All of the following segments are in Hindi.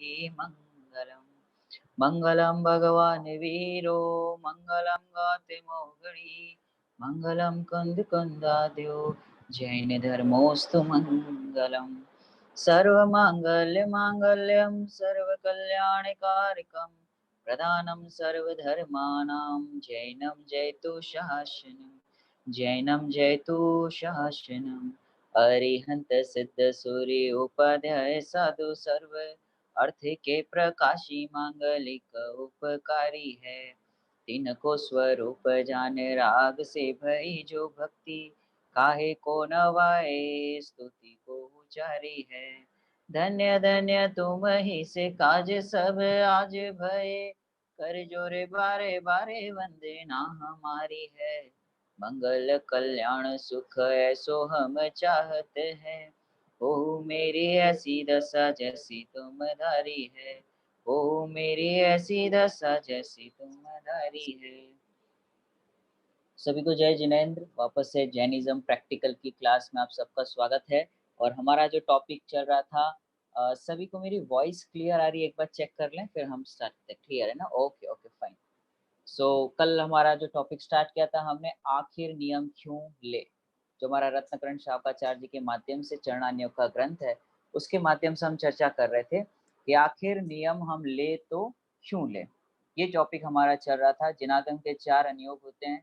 मंगलम। मंगलम भगवान वीरो मंगलम गाते मोगरी मंगलम कंद कंदाद्यो जैन धर्मोस्तु मंगलम। सर्वमांगल्य मांगल्यम सर्वकल्याणकारकम प्रधानम सर्वधर्माणां जैनम जयतु शासनम जैनम जयतु शासनम। अरिहंत सिद्ध सूर्य उपाध्याय साधु सर्व अर्थ के प्रकाशी मांगलिक उपकारी है। तिनको स्वरूप जान राग से भई जो भक्ति काहे को नवाए स्तुति को उचारी है। धन्य धन्य तुम ही से काज सब आज भये कर जोरे बारे बारे वंदना हमारी है। मंगल कल्याण सुख ऐसो हम चाहते हैं ओ मेरी ऐसी दशा जैसी तुम धारी है। ओ मेरी ऐसी दशा जैसी तुम धारी है। सभी को जय जिनेंद्र। वापस से जैनिज्म प्रैक्टिकल की क्लास में आप सबका स्वागत है। और हमारा जो टॉपिक चल रहा था, सभी को मेरी वॉइस क्लियर आ रही है? एक बार चेक कर लें फिर हम स्टार्ट करते हैं। क्लियर है ना? Okay okay fine. सो कल हमारा जो टॉपिक स्टार्ट किया था हमने, आखिर नियम क्यों ले, जो हमारा रत्नकरण शावकाचार्य जी के माध्यम से चरणान्योग का ग्रंथ है, उसके माध्यम से हम चर्चा कर रहे थे कि आखिर नियम हम ले तो क्यों ले। ये टॉपिक हमारा चल रहा था। जिनागम के 4 अनुयोग होते हैं,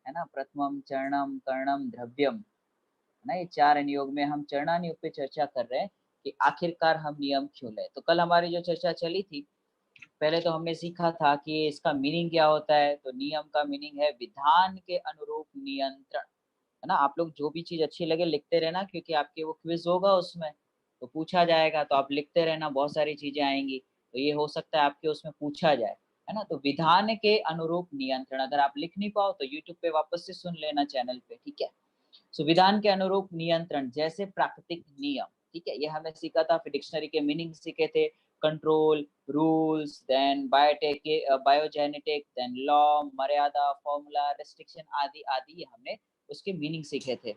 है ना? प्रथमम चरणम कर्णम द्रव्यम, है ना? ये 4 अनुयोग में हम चरणानुयोग पे चर्चा कर रहे हैं कि आखिरकार हम नियम क्यों ले। तो कल हमारी जो चर्चा चली थी, पहले तो हमने सीखा था कि इसका मीनिंग क्या होता है। तो नियम का मीनिंग है विधान के अनुरूप नियंत्रण, है ना? आप लोग जो भी चीज अच्छी लगे लिखते रहना, क्योंकि आपके वो क्विज होगा उसमें तो पूछा जाएगा, तो आप लिखते रहना, बहुत सारी चीजें आएंगी। तो ये हो सकता है आपके उसमें पूछा जाए, है ना? तो विधान के अनुरूप नियंत्रण, अगर आप लिख नहीं पाओ तो यूट्यूब पे वापस से सुन लेना चैनल पे, ठीक है? संविधान के अनुरूप नियंत्रण जैसे प्राकृतिक नियम, ठीक है, ये हमें सीखा था। फिर डिक्शनरी के मीनिंग सीखे थे, control, rules, then biotech, biogenetic, then law, मर्यादा, फॉर्मूला, रेस्ट्रिक्शन आदि आदि, ये हमने उसके मीनिंग सीखे थे।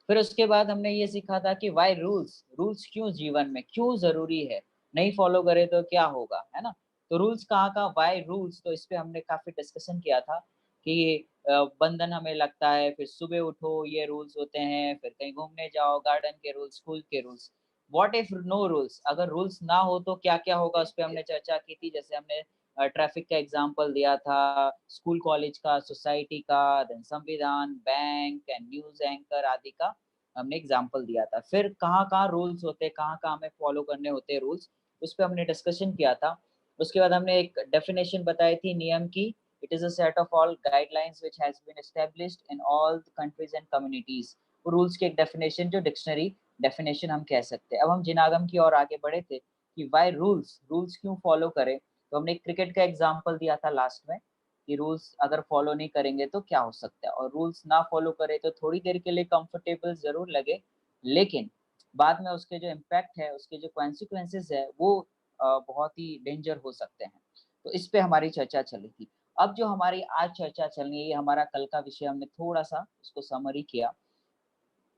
फिर उसके बाद हमने ये सीखा था कि वाई रूल्स, रूल्स क्यों जीवन में क्यों जरूरी है, नहीं फॉलो करे तो क्या होगा, है ना? तो रूल्स कहाँ का, वाई रूल्स, तो इस पे हमने काफी डिस्कशन किया था कि बंधन हमें लगता है, फिर सुबह उठो ये रूल्स होते हैं, फिर कहीं घूमने जाओ गार्डन के रूल्स, स्कूल के rules. What if no rules, अगर रूल्स ना हो तो क्या क्या होगा, उस पर हमने चर्चा की थी। जैसे हमने ट्रैफिक का एग्जांपल दिया था, स्कूल कॉलेज का, सोसाइटी का, देन संविधान, बैंक एंड न्यूज एंकर आदि का हमने एग्जांपल दिया था। फिर कहाँ कहाँ रूल्स होते हैं, कहाँ कहाँ हमें फॉलो करने होते हैं रूल्स, उस पर हमने डिस्कशन किया था। उसके बाद हमने एक डेफिनेशन बताई थी नियम की। It is a set of all guidelines which has been established in all the countries and communities। वो रूल्स की एक डेफिनेशन, जो डिक्शनरी डेफिनेशन हम कह सकते हैं। अब हम जिनागम की ओर आगे बढ़े थे कि वाई रूल्स, रूल्स क्यों फॉलो करें। तो हमने एक क्रिकेट का एग्जांपल दिया था लास्ट में कि रूल्स अगर फॉलो नहीं करेंगे तो क्या हो सकता है, और रूल्स ना फॉलो करें तो थोड़ी देर के लिए कंफर्टेबल जरूर लगे, लेकिन बाद में उसके जो इम्पैक्ट है, उसके जो कॉन्सिक्वेंसेस है, वो बहुत ही डेंजर हो सकते हैं। तो इस पे हमारी चर्चा चली थी। अब जो हमारी आज चर्चा चलनी है, ये हमारा कल का विषय, हमने थोड़ा सा उसको समरी किया।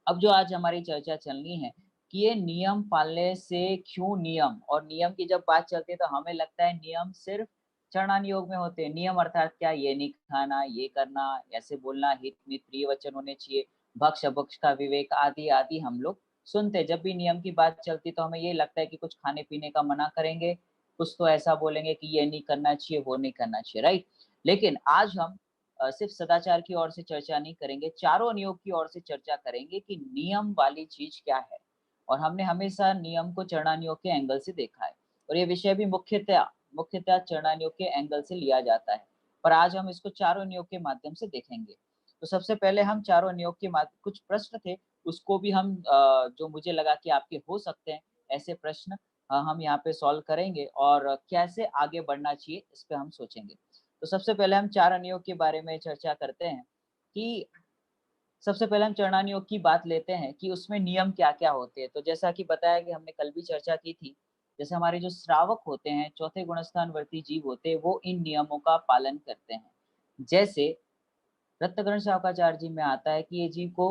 अब जो आज हमारी चर्चा चलनी है कि ये नियम पालने से क्यों नियम, और नियम की जब बात चलती है तो हमें लगता है नियम सिर्फ चरणानुयोग में होते हैं। नियम अर्थात क्या, ये नहीं खाना, ये करना, ऐसे बोलना, हित मित प्रिय वचन होने चाहिए, भक्ष अभक्ष का विवेक आदि आदि हम लोग सुनते। जब भी नियम की बात चलती तो हमें ये लगता है कि कुछ खाने पीने का मना करेंगे, कुछ तो ऐसा बोलेंगे कि ये नहीं करना चाहिए, वो नहीं करना चाहिए, राइट? लेकिन आज हम सिर्फ सदाचार की ओर से चर्चा नहीं करेंगे, चारों अनुयोग की ओर से चर्चा करेंगे कि नियम वाली चीज क्या है। और हमने हमेशा नियम को चरणानुयोग के एंगल से देखा है, और ये विषय भी मुख्यतः चरणानुयोग के एंगल से लिया जाता है, पर आज हम इसको चारों अनुयोग के माध्यम से देखेंगे। तो सबसे पहले हम चारों अनुयोग के कुछ प्रश्न थे, उसको भी हम जो मुझे लगा कि आपके हो सकते हैं ऐसे प्रश्न, हम यहाँ पे सॉल्व करेंगे, और कैसे आगे बढ़ना चाहिए इस पे हम सोचेंगे। तो सबसे पहले हम चार अनुयोग के बारे में चर्चा करते हैं कि सबसे पहले हम चरणानुयोग की बात लेते हैं कि उसमें नियम क्या क्या होते हैं। तो जैसा कि बताया कि हमने कल भी चर्चा की थी, जैसे हमारे जो श्रावक होते हैं, चौथे गुणस्थान वर्ती जीव होते हैं, वो इन नियमों का पालन करते हैं। जैसे रत्नकरण शावकाचार्य जी में आता है कि ये जीव को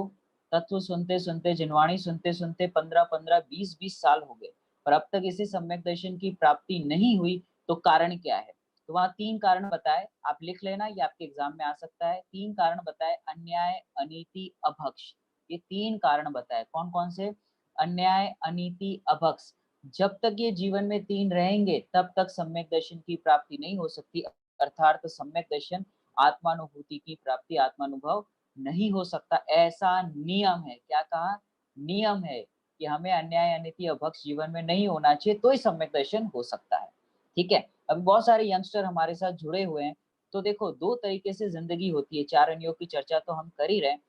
तत्व सुनते सुनते, जिनवाणी सुनते सुनते 15-15, 20-20 साल हो गए, पर अब तक इसे सम्यक दर्शन की प्राप्ति नहीं हुई, तो कारण क्या है? तो वहाँ 3 कारण बताए, आप लिख लेना, ये आपके एग्ज़ाम में आ सकता है। 3 कारण बताए, अन्याय, अनीति, अभक्ष। ये 3 कारण बताए, कौन-कौन से? अन्याय, अनीति, अभक्ष। जब तक ये जीवन में 3 रहेंगे, तब तक सम्यक दर्शन की प्राप्ति नहीं हो सकती, अर्थात सम्यक दर्शन आत्मानुभूति की प्राप्ति, आत्मानुभव नहीं हो सकता, ऐसा नियम है। क्या कहा? नियम है कि हमें अन्याय, अनीति, अभक्ष जीवन में नहीं होना चाहिए, तो ही सम्यक दर्शन हो सकता है। ठीक है? अभी बहुत सारे यंगस्टर हमारे साथ जुड़े हुए हैं, तो देखो 2 तरीके से ज़िंदगी होती है, 4 अनियों की चर्चा तो हम कर ही रहे हैं।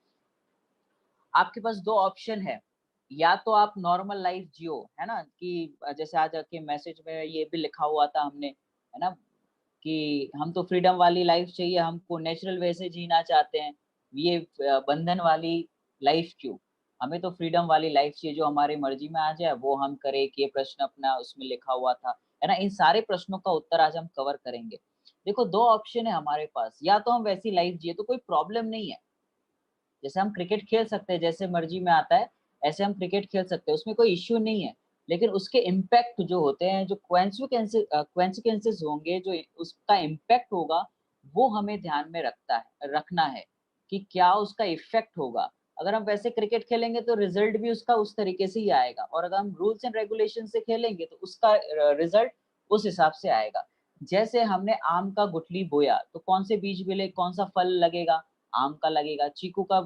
आपके पास 2 ऑप्शन है, या तो आप नॉर्मल लाइफ जियो, है ना? कि जैसे आज आपके मैसेज में ये भी लिखा हुआ था हमने, है ना? कि हम तो फ्रीडम वाली लाइफ चाहिए, हमको नेचुरल वे से जीना चाहते हैं, ये बंधन वाली लाइफ क्यों? हमें तो फ्रीडम वाली लाइफ चाहिए, जो हमारी मर्ज़ी में आ जाए वो हम करें, कि ये प्रश्न अपना उसमें लिखा हुआ था, है ना? इन सारे प्रश्नों का उत्तर आज हम कवर करेंगे। देखो 2 ऑप्शन है हमारे पास, या तो हम वैसी लाइफ जिए तो कोई प्रॉब्लम नहीं है। जैसे हम क्रिकेट खेल सकते हैं, जैसे मर्ज़ी में आता है, ऐसे हम क्रिकेट खेल सकते हैं, उसमें कोई इश्यू नहीं है। लेकिन उसके इम्पैक्ट जो होते हैं, जो कॉन्सिक्वेंसेज़ होंगे, जो उसका इम्पैक्ट होगा, वो हमें ध्यान में रखना है कि क्या उसका इफ़ेक्ट होगा। अगर हम वैसे क्रिकेट खेलेंगे तो रिज़ल्ट भी उसका उस तरीके से ही आएगा, और अगर हम रूल्स एंड रेगुलेशन से खेलेंगे तो उसका रिज़ल्ट उस हिसाब से आएगा। जैसे हमने आम का गुठली बोया, तो कौन से बीज मिले, कौन-सा फल लगेगा? आम का लगेगा, चीकू का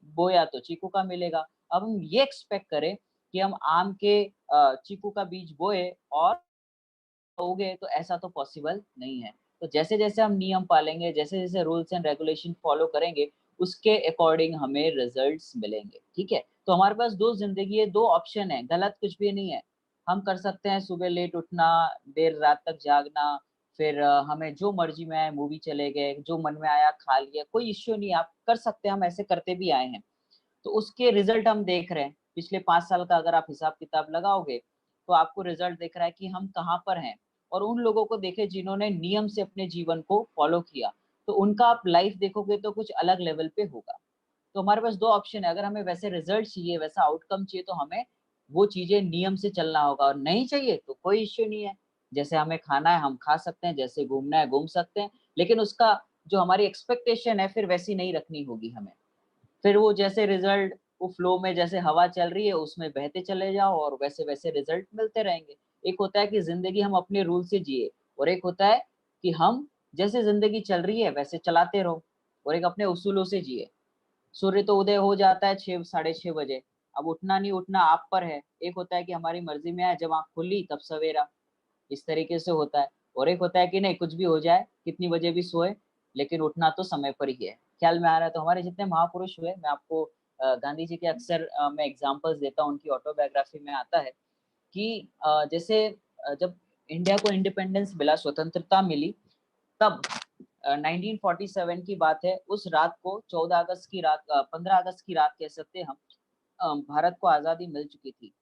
बोया तो चीकू का मिलेगा। अब हम ये एक्सपेक्ट करें कि हम आम के चीकू का बीज बोए और उगे, तो ऐसा तो पॉसिबल नहीं है। तो जैसे-जैसे हम नियम पालेंगे, जैसे-जैसे रूल्स एंड रेगुलेशन फॉलो करेंगे, उसके अकॉर्डिंग हमें रिजल्ट्स मिलेंगे, ठीक है? तो हमारे पास 2 ज़िंदगी है, 2 ऑप्शन है, गलत कुछ भी नहीं है। हम कर सकते हैं सुबह लेट उठना, देर रात तक जागना, फिर हमें जो मर्ज़ी में आए मूवी चले गए, जो मन में आया खा लिया, कोई इश्यू नहीं है, आप कर सकते हैं, हम ऐसे करते भी आए हैं। तो उसके रिज़ल्ट हम देख रहे हैं। पिछले 5 साल का अगर आप हिसाब-किताब लगाओगे, तो आपको रिज़ल्ट दिख रहा है कि हम कहाँ पर हैं। और उन लोगों को देखें जिन्होंने नियम से अपने जीवन को फ़ॉलो किया, तो उनका आप लाइफ़ देखोगे तो कुछ अलग लेवल पे होगा। तो हमारे पास 2 ऑप्शन है, अगर हमें वैसे रिज़ल्ट चाहिए, वैसा आउटकम चाहिए, तो हमें वो चीज़ें नियम से चलना होगा, और नहीं चाहिए तो कोई इश्यू नहीं है। जैसे हमें खाना है, हम खा सकते हैं, जैसे घूमना है, घूम सकते हैं, लेकिन उसका जो हमारी एक्सपेक्टेशन है, फिर वैसी नहीं रखनी होगी हमें। फिर वो जैसे रिज़ल्ट, वो फ्लो में जैसे हवा चल रही है, उसमें बहते चले जाओ और वैसे-वैसे रिज़ल्ट मिलते रहेंगे। एक होता है कि ज़िंदगी हम अपने रूल से जिए, और एक होता है कि हम जैसे ज़िंदगी चल रही है वैसे चलाते रहो, और एक अपने उसूलों से जिए। सूर्य तो उदय हो जाता है 6 साढ़े 6 बजे, अब उठना नहीं उठना आप पर है। एक होता है कि हमारी मर्ज़ी में आए, जब आँख खुली तब सवेरा। इस तरीके से होता है। और एक होता है कि नहीं, कुछ भी हो जाए, कितनी बजे भी सोए, लेकिन उठना तो समय पर ही है। ख्याल में आ रहा है? तो हमारे जितने महापुरुष हुए, मैं आपको गांधी जी के अक्सर मैं एग्ज़ाम्पल्स देता हूँ, उनकी ऑटोबायोग्राफी में आता है कि जैसे जब इंडिया को इंडिपेंडेंस मिला, स्वतंत्रता मिली, तब 1947 की बात है, उस रात को 14 अगस्त की रात, 15 अगस्त की रात कह सकते हैं हम, भारत को आज़ादी मिल चुकी थी।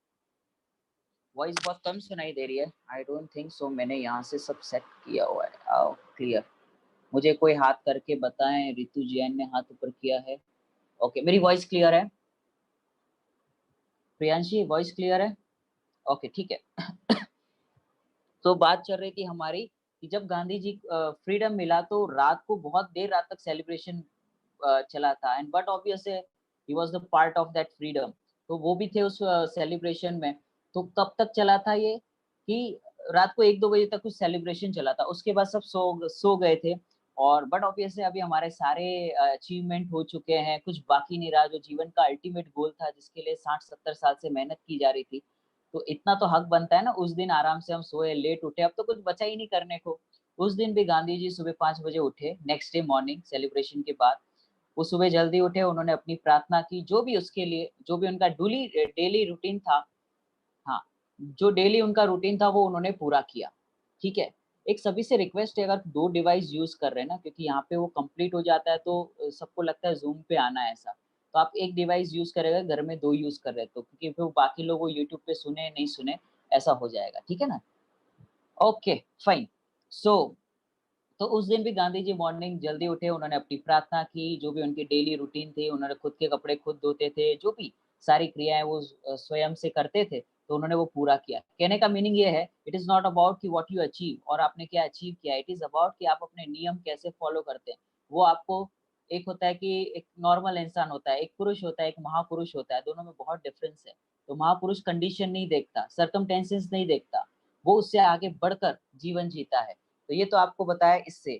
वॉइस बहुत कम सुनाई दे रही है। आई डोंट थिंक सो, मैंने यहाँ से सब सेट किया हुआ है। क्लियर। मुझे कोई हाथ करके बताएं, रितु जैन ने हाथ ऊपर किया है। ओके, मेरी वॉइस क्लियर है? प्रियांशी, वॉइस क्लियर है? ओके, ठीक है। तो बात चल रही थी हमारी कि जब गांधी जी फ्रीडम मिला, तो रात को बहुत देर रात तक सेलिब्रेशन चला था, and but obvious he was the part of that freedom. तो वो भी थे उस सेलिब्रेशन में। तो कब तक चला था ये, कि रात को 1-2 बजे तक कुछ सेलिब्रेशन चला था, उसके बाद सब सो गए थे। और बट ऑब्वियसली अभी हमारे सारे अचीवमेंट हो चुके हैं, कुछ बाकी नहीं रहा, जो जीवन का अल्टीमेट गोल था, जिसके लिए 60-70 साल से मेहनत की जा रही थी, तो इतना तो हक बनता है ना, उस दिन आराम से हम सोए, लेट उठे, अब तो कुछ बचा ही नहीं करने को। उस दिन भी गांधी जी सुबह 5 बजे उठे, नेक्स्ट डे मॉर्निंग सेलिब्रेशन के बाद। वो सुबह जल्दी उठे, उन्होंने अपनी प्रार्थना की, जो भी उसके लिए, जो भी उनका डेली रूटीन था, हाँ, जो डेली उनका रूटीन था वो उन्होंने पूरा किया, ठीक है? एक सभी से रिक्वेस्ट है, अगर 2 डिवाइस यूज़ कर रहे हैं ना, क्योंकि यहाँ पे वो कंप्लीट हो जाता है, तो सबको लगता है ज़ूम पे आना है ऐसा। तो आप 1 डिवाइस यूज़ करेंगे, घर में 2 यूज़ कर रहे हैं तो, क्योंकि फिर बाकी लोग वो यूट्यूब पे सुने, नहीं सुने, ऐसा हो जाएगा, ठीक है ना? Okay, fine. सो तो उस दिन भी गांधी जी मॉर्निंग जल्दी उठे, उन्होंने अपनी प्रार्थना की, जो भी उनकी डेली रूटीन थी, उन्होंने खुद के कपड़े खुद धोते थे, जो भी सारी क्रियाएँ वो स्वयं से करते थे। तो उन्होंने वो पूरा किया। कहने का मीनिंग ये है, इट इज नॉट अबाउट कि व्हाट यू अचीव और आपने क्या अचीव किया, इट इज अबाउट कि आप अपने नियम कैसे फॉलो करते हैं। वो आपको, एक होता है कि एक नॉर्मल इंसान होता है, एक पुरुष होता है, एक महापुरुष होता है, दोनों में बहुत डिफरेंस है। तो महापुरुष कंडीशन नहीं देखता, सर्कमटेंसेस नहीं देखता, वो उससे आगे बढ़कर जीवन जीता है। तो ये तो आपको बताया इससे।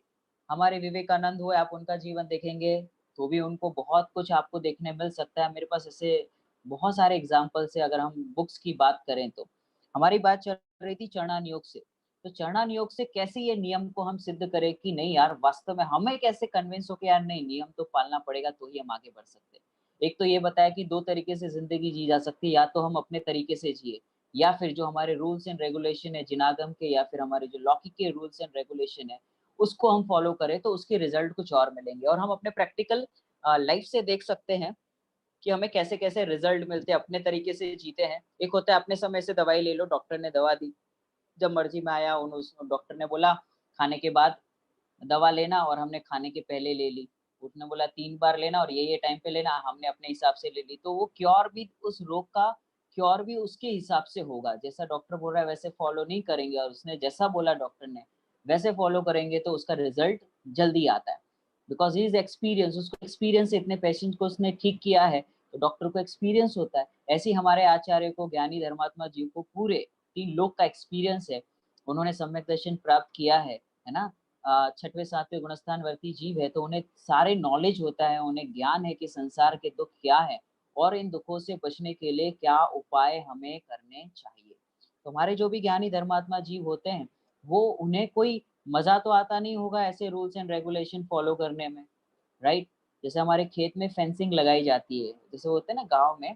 हमारे विवेकानंद हुए, आप उनका जीवन देखेंगे तो भी उनको बहुत कुछ आपको देखने मिल सकता है। मेरे पास ऐसे बहुत सारे एग्जाम्पल्स है, अगर हम बुक्स की बात करें तो। हमारी बात चल रही थी चरणान योग से, तो चरणान योग से कैसे ये नियम को हम सिद्ध करें कि नहीं यार, वास्तव में हमें कैसे कन्विंस हो कि यार नहीं, नियम तो पालना पड़ेगा तो ही हम आगे बढ़ सकते हैं। एक तो ये बताया कि दो तरीके से जिंदगी जी जा सकती है, या तो हम अपने तरीके से जिए, या फिर जो हमारे रूल्स एंड रेगुलेशन है जिनागम के, या फिर हमारे जो लौकिक के रूल्स एंड रेगुलेशन है, उसको हम फॉलो करें तो उसके रिजल्ट कुछ और मिलेंगे। और हम अपने प्रैक्टिकल लाइफ से देख सकते हैं कि हमें कैसे कैसे रिजल्ट मिलते हैं, अपने तरीके से जीते हैं। एक होता है अपने समय से दवाई ले लो, डॉक्टर ने दवा दी, जब मर्जी में आया उन उस डॉक्टर ने बोला खाने के बाद दवा लेना, और हमने खाने के पहले ले ली। उसने बोला 3 बार लेना और ये टाइम पे लेना, हमने अपने हिसाब से ले ली। तो वो क्योर भी, उस रोग का क्योर भी उसके हिसाब से होगा। जैसा डॉक्टर बोल रहा है वैसे फॉलो नहीं करेंगे, और उसने जैसा बोला डॉक्टर ने वैसे फॉलो करेंगे तो उसका रिजल्ट जल्दी आता है। बिकॉज़ ही इज़ एक्सपीरियंस, उसको एक्सपीरियंस है, इतने पेशेंट को उसने ठीक किया है, तो डॉक्टर को एक्सपीरियंस होता है। ऐसे ही हमारे आचार्य को, ज्ञानी धर्मात्मा जी को पूरे 3 लोक का एक्सपीरियंस है। उन्होंने सम्यक दर्शन प्राप्त किया है ना? 6वें 7वें गुणस्थान वर्ती जीव है, तो उन्हें सारे नॉलेज होता है, उन्हें ज्ञान है कि संसार के दुख क्या है और इन दुखों से बचने के लिए क्या उपाय हमें करने चाहिए। तो हमारे जो भी ज्ञानी धर्मात्मा जीव होते हैं, वो, उन्हें कोई मज़ा तो आता नहीं होगा ऐसे रूल्स एंड रेगुलेशन फॉलो करने में, राइट? जैसे हमारे खेत में फेंसिंग लगाई जाती है, जैसे होते हैं ना गाँव में,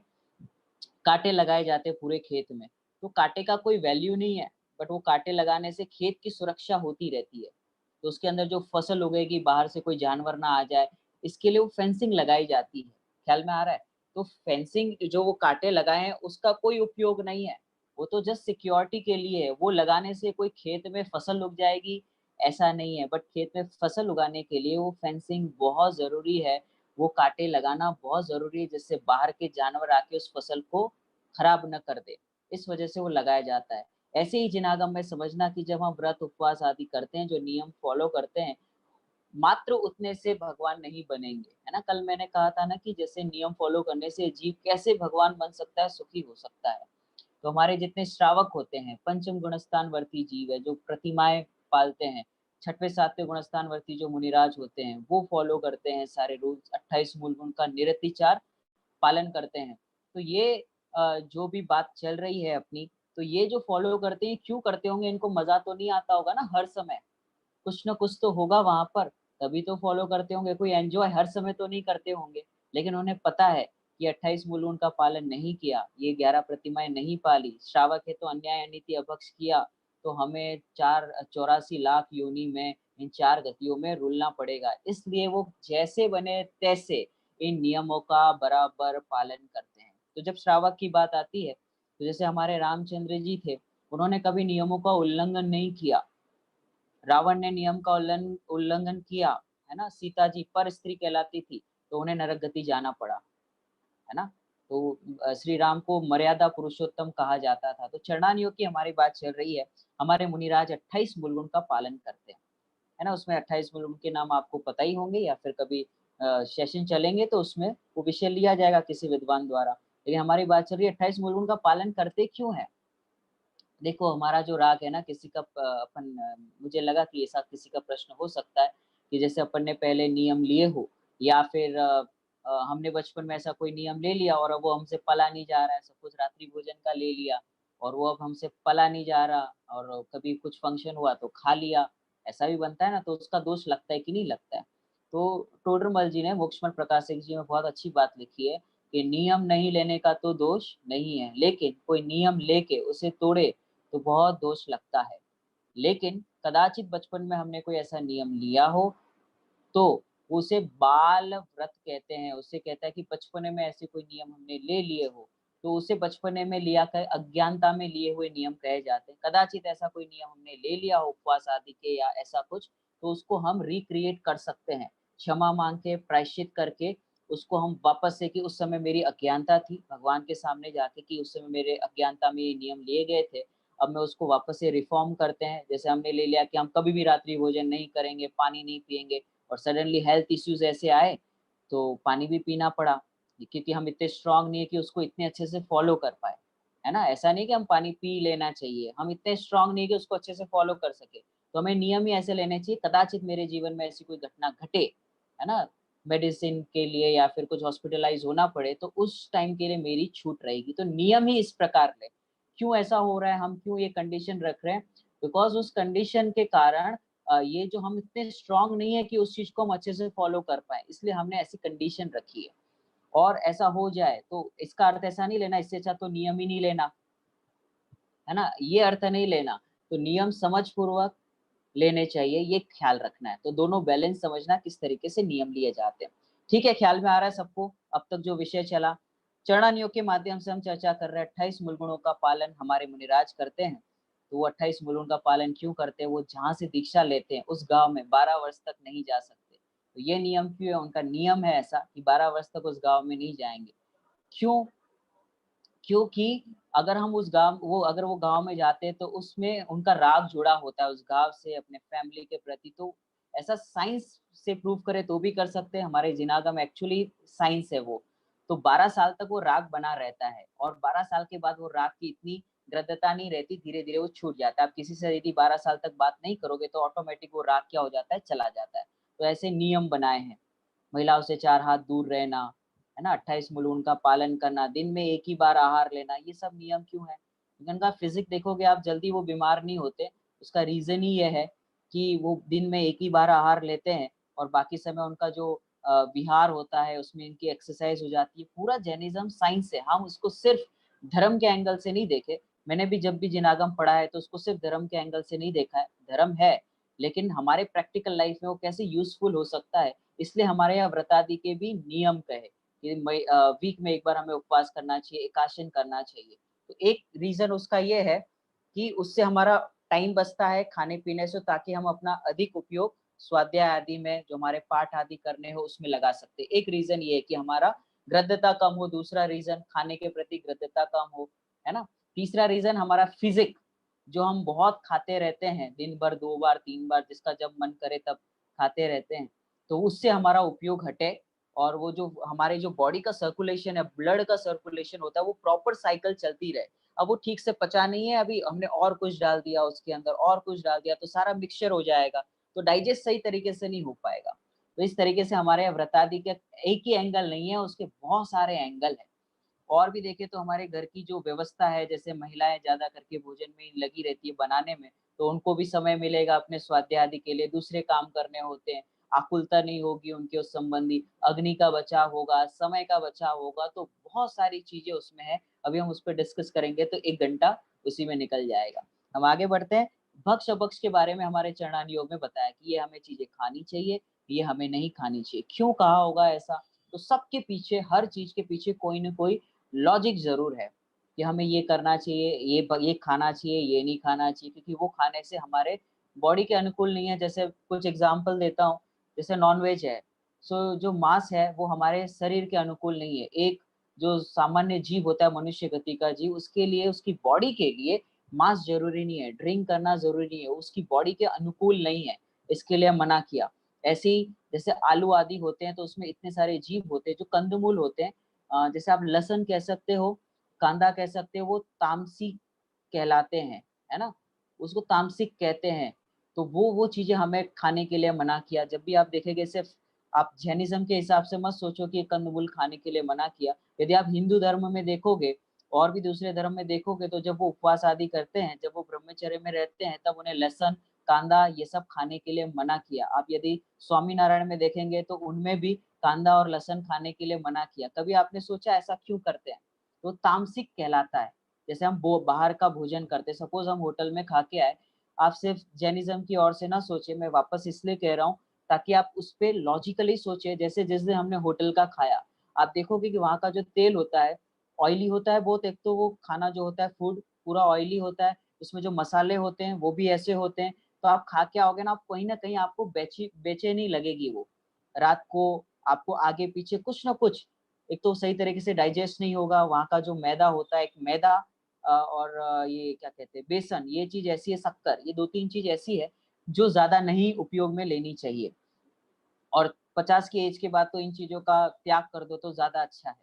कांटे लगाए जाते हैं पूरे खेत में, तो कांटे का कोई वैल्यू नहीं है, बट वो कांटे लगाने से खेत की सुरक्षा होती रहती है। तो उसके अंदर जो फसल उगेगी, बाहर से कोई जानवर ना आ जाए, इसके लिए वो फेंसिंग लगाई जाती है। ख्याल में आ रहा है? तो फेंसिंग जो वो कांटे लगाए हैं, उसका कोई उपयोग नहीं है। वो तो जस्ट सिक्योरिटी के लिए है। वो लगाने से कोई खेत में फसल उग जाएगी, ऐसा नहीं है। बट खेत में फसल उगाने के लिए वो फेंसिंग बहुत ज़रूरी है। वो कांटे लगाना बहुत ज़रूरी है, जिससे बाहर के जानवर आके उस फसल को खराब ना कर दे। इस वजह से वो लगाया जाता है। ऐसे ही जिनागम में समझना कि जब हम व्रत, उपवास आदि करते हैं, जो नियम फ़ॉलो करते हैं, मात्र उतने से भगवान नहीं बनेंगे, है ना? कल मैंने कहा था ना कि जैसे नियम फ़ॉलो करने से जीव कैसे भगवान बन सकता है, सुखी हो सकता है। तो हमारे जितने श्रावक होते हैं, पंचम गुणस्थान वर्ती जीव है, जो प्रतिमाएँ पालते हैं, 6वें 7वें गुणस्थान वर्ती जो मुनिराज होते हैं, वो फ़ॉलो करते हैं सारे रूल्स, 28 मूल गुण का निरतिचार पालन करते हैं। तो ये जो भी बात चल रही है अपनी, तो ये जो फ़ॉलो करते हैं, क्यों करते होंगे? इनको मज़ा तो नहीं आता होगा ना हर समय? कुछ ना कुछ तो होगा वहाँ पर, तभी तो फ़ॉलो करते होंगे, कोई एन्जॉय हर समय तो नहीं करते होंगे। लेकिन उन्हें पता है कि 28 मूल का पालन नहीं किया, ये 11 प्रतिमाएँ नहीं पाली, श्रावक है तो अन्याय, अनीति, अभक्ष किया, तो हमें 4 84 लाख योनि में, इन 4 गतियों में रुलना पड़ेगा। इसलिए वो जैसे बने तैसे इन नियमों का बराबर पालन करते हैं। तो जब श्रावक की बात आती है, तो जैसे हमारे रामचंद्र जी थे, उन्होंने कभी नियमों का उल्लंघन नहीं किया। रावण ने नियम का उल्लंघन किया, है ना? सीता जी पर स्त्री कहलाती थी, तो उन्हें नरक गति जाना पड़ा, है ना? तो श्री राम को मर्यादा पुरुषोत्तम कहा जाता था। तो चरणान योग की हमारी बात चल रही है। हमारे मुनिराज 28 मूल गुण का पालन करते हैं, है ना? उसमें 28 मूल गुण के नाम आपको पता ही होंगे, या फिर कभी सेशन चलेंगे तो उसमें वो विषय लिया जाएगा किसी विद्वान द्वारा। लेकिन हमारी बात चल रही है 28 मूल गुण का पालन करते क्यों हैं? देखो हमारा जो राग है ना, किसी का मुझे लगा कि ऐसा किसी का प्रश्न हो सकता है कि जैसे अपन ने पहले नियम लिए हो, या फिर हमने बचपन में ऐसा कोई नियम ले लिया और अब वो हमसे पला नहीं जा रहा है। सपोज़ रात्रि भोजन का ले लिया और वो अब हमसे पला नहीं जा रहा, और कभी कुछ फंक्शन हुआ तो खा लिया, ऐसा भी बनता है ना, तो उसका दोष लगता है कि नहीं लगता है? तो टोडरमल जी ने, मोक्षमठ प्रकाशक जी में बहुत अच्छी बात लिखी है कि नियम नहीं लेने का तो दोष नहीं है, लेकिन कोई नियम लेके उसे तोड़े तो बहुत दोष लगता है। लेकिन कदाचित बचपन में हमने कोई ऐसा नियम लिया हो, तो उसे बाल व्रत कहते हैं। उसे कहता है कि बचपने में ऐसे कोई नियम हमने ले लिए हो, तो उसे बचपने में लिया कर अज्ञानता में लिए हुए नियम कहे जाते हैं। कदाचित ऐसा कोई नियम हमने ले लिया हो उपवास आदि के या ऐसा कुछ, तो उसको हम रिक्रिएट कर सकते हैं। क्षमा माँग के, प्रायश्चित करके उसको हम वापस से कि उस समय मेरी अज्ञानता थी, भगवान के सामने जाके कि उस समय मेरे अज्ञानता में ये नियम लिए गए थे, अब मैं उसको वापस से रिफ़ॉर्म करते हैं। जैसे हमने ले लिया कि हम कभी भी रात्रि भोजन नहीं करेंगे, पानी नहीं पिएँगे और सडनली हेल्थ इश्यूज़ ऐसे आए, तो पानी भी पीना पड़ा, क्योंकि हम इतने स्ट्रॉन्ग नहीं है कि उसको इतने अच्छे से फ़ॉलो कर पाएँ, है ना? ऐसा नहीं कि हम पानी पी लेना चाहिए, हम इतने स्ट्रॉन्ग नहीं है कि उसको अच्छे से फ़ॉलो कर सकें। तो हमें नियम ही ऐसे लेने चाहिए, कदाचित मेरे जीवन में ऐसी कोई घटना घटे, है ना? मेडिसिन के लिए या फिर कुछ हॉस्पिटलाइज़ होना पड़े, तो उस टाइम के लिए मेरी छूट रहेगी। तो नियम ही इस प्रकार लें। क्यों ऐसा हो रहा है, हम क्यों ये कंडीशन रख रहे हैं? बिकॉज़ उस कंडीशन के कारण ये जो हम इतने स्ट्रॉन्ग नहीं है कि उस चीज़ को हम अच्छे से फ़ॉलो कर पाएँ, इसलिए हमने ऐसी कंडीशन रखी है। और ऐसा हो जाए, तो इसका अर्थ ऐसा नहीं लेना, इससे अच्छा तो नियम ही नहीं लेना, है ना? ये अर्थ नहीं लेना। तो नियम समझपूर्वक लेने चाहिए, ये ख़्याल रखना है। तो दोनों बैलेंस समझना किस तरीके से नियम लिए जाते हैं। ठीक है, ख़्याल में आ रहा है सबको? अब तक जो विषय चला, चरणन योग के माध्यम से हम चर्चा कर रहे हैं 28 मूल गुणों का पालन हमारे मुनिराज करते हैं। तो वो 28 मूल गुण का पालन क्यों करते हैं? वो जहाँ से दीक्षा लेते हैं, उस गाँव में 12 वर्ष तक नहीं जा सकते। तो ये नियम क्यों है? उनका नियम है ऐसा कि 12 वर्ष तक उस गाँव में नहीं जाएँगे। क्यों? क्योंकि अगर वो गाँव में जाते हैं तो उसमें उनका राग जुड़ा होता है उस गाँव से, अपने फैमिली के प्रति। तो ऐसा साइंस से प्रूव करें तो भी कर सकते हैं, हमारे जिनागम एक्चुअली साइंस है वो। तो 12 साल तक वो राग बना रहता है और 12 साल के बाद वो राग की इतनी दृढ़ता नहीं रहती, धीरे-धीरे वो छूट जाता है। आप किसी से यदि 12 साल तक बात नहीं करोगे तो ऑटोमैटिक वो राग क्या हो जाता है, चला जाता है। तो ऐसे नियम बनाए हैं। महिलाओं से 4 हाथ दूर रहना, है ना? 28 मूल का पालन करना, दिन में 1 ही बार आहार लेना, ये सब नियम क्यों है? क्योंकि उनका फ़िज़िक देखोगे आप, जल्दी वो बीमार नहीं होते। उसका रीज़न ही ये है कि वो दिन में 1 ही बार आहार लेते हैं और बाकी समय उनका जो विहार होता है, उसमें इनकी एक्सरसाइज़ हो जाती है। पूरा जैनिज़्म साइंस है, हम उसको सिर्फ़ धर्म के एंगल से नहीं देखे। मैंने भी जब भी जिनागम पढ़ा है, तो उसको सिर्फ़ धर्म के एंगल से नहीं देखा है। धर्म है, लेकिन हमारे प्रैक्टिकल लाइफ़ में वो कैसे यूज़फुल हो सकता है, इसलिए हमारे यहाँ व्रत आदि के भी नियम कहे कि वीक में 1 बार हमें उपवास करना चाहिए, एकाशन करना चाहिए। तो एक रीज़न उसका ये है कि उससे हमारा टाइम बचता है खाने-पीने से, ताकि हम अपना अधिक उपयोग स्वाध्याय आदि में, जो हमारे पाठ आदि करने हो उसमें लगा सकते हैं। एक रीज़न ये है कि हमारा ग्रद्धता कम हो, दूसरा रीज़न खाने के प्रति ग्रद्धता कम हो, है ना? तीसरा रीज़न हमारा फ़िज़िक, जो हम बहुत खाते रहते हैं, दिन भर 2 बार, 3 बार जिसका जब मन करे तब खाते रहते हैं, तो उससे हमारा उपयोग हटे और वो जो हमारे जो बॉडी का सर्कुलेशन है, ब्लड का सर्कुलेशन होता है, वो प्रॉपर साइकिल चलती रहे। अब वो ठीक से पचा नहीं है, अभी हमने और कुछ डाल दिया उसके अंदर, और कुछ डाल दिया, तो सारा मिक्सचर हो जाएगा, तो डाइजेस्ट सही तरीके से नहीं हो पाएगा। तो इस तरीके से हमारे यहाँ व्रतादि के एक ही एंगल नहीं है, उसके बहुत सारे एंगल हैं। और भी देखें तो हमारे घर की जो व्यवस्था है, जैसे महिलाएँ ज़्यादा करके भोजन में लगी रहती है बनाने में, तो उनको भी समय मिलेगा अपने स्वाध्याय आदि के लिए, दूसरे काम करने होते हैं, आकुलता नहीं होगी उनके उस संबंधी, अग्नि का बचाव होगा, समय का बचाव होगा, तो बहुत सारी चीज़ें उसमें हैं। अभी हम उस पे डिस्कस करेंगे तो 1 घंटा उसी में निकल जाएगा। हम आगे बढ़ते हैं, भक्ष-अभक्ष के बारे में हमारे चरणान योग में बताया कि ये हमें चीज़ें खानी चाहिए, ये हमें नहीं खानी चाहिए। क्यों कहा होगा ऐसा? तो सबके पीछे, हर चीज़ के पीछे कोई न कोई लॉजिक ज़रूर है, कि हमें ये करना चाहिए, ये खाना चाहिए, ये नहीं खाना चाहिए, क्योंकि वो खाने से हमारे बॉडी के अनुकूल नहीं है। जैसे कुछ एग्ज़ाम्पल देता हूँ, जैसे नॉन-वेज है, सो जो मांस है वो हमारे शरीर के अनुकूल नहीं है। एक जो सामान्य जीव होता है, मनुष्य गति का जीव, उसके लिए, उसकी बॉडी के लिए मांस ज़रूरी नहीं है, ड्रिंक करना ज़रूरी नहीं है, उसकी बॉडी के अनुकूल नहीं है, इसके लिए मना किया। ऐसे ही जैसे आलू आदि होते हैं, तो उसमें इतने सारे जीव होते हैं, जो कंदमूल होते हैं, जैसे आप लहसुन कह सकते हो, कांदा कह सकते हो, वो तामसिक कहलाते हैं, है ना? उसको तामसिक कहते हैं। तो वो चीज़ें हमें खाने के लिए मना किया। जब भी आप देखेंगे, सिर्फ़ आप जैनिज़्म के हिसाब से मत सोचो कि कंदमूल खाने के लिए मना किया। यदि आप हिंदू धर्म में देखोगे और भी दूसरे धर्म में देखोगे, तो जब वो उपवास आदि करते हैं, जब वो ब्रह्मचर्य में रहते हैं, तब उन्हें लहसुन, कांदा ये सब खाने के लिए मना किया। आप यदि स्वामीनारायण में देखेंगे तो उनमें भी कांदा और लहसुन खाने के लिए मना किया। कभी आपने सोचा ऐसा क्यों करते हैं? तो तामसिक कहलाता है। जैसे हम बो बाहर का भोजन करते हैं, सपोज़ हम होटल में खा के आए, आप सिर्फ़ जैनिज़्म की ओर से ना सोचिए, मैं वापस इसलिए कह रहा हूँ ताकि आप उस पे लॉजिकली सोचिए। जैसे जिस दिन हमने होटल का खाया, आप देखोगे कि वहाँ का जो तेल होता है, ऑयली होता है बहुत। एक तो वो खाना जो होता है, फूड पूरा ऑयली होता है, उसमें जो मसाले होते हैं वो भी ऐसे होते हैं, तो आप खा के आओगे ना, आप कहीं न कहीं आपको बेचैनी लगेगी वो। रात को आपको आगे पीछे कुछ ना कुछ, एक तो सही तरीके से डाइजेस्ट नहीं होगा, वहाँ का जो मैदा होता है, एक मैदा और ये क्या कहते हैं बेसन, ये चीज़ ऐसी है, शक्कर, ये 2-3 चीज़ ऐसी है जो ज़्यादा नहीं उपयोग में लेनी चाहिए। और 50 की एज के बाद तो इन चीज़ों का त्याग कर दो तो ज़्यादा अच्छा है,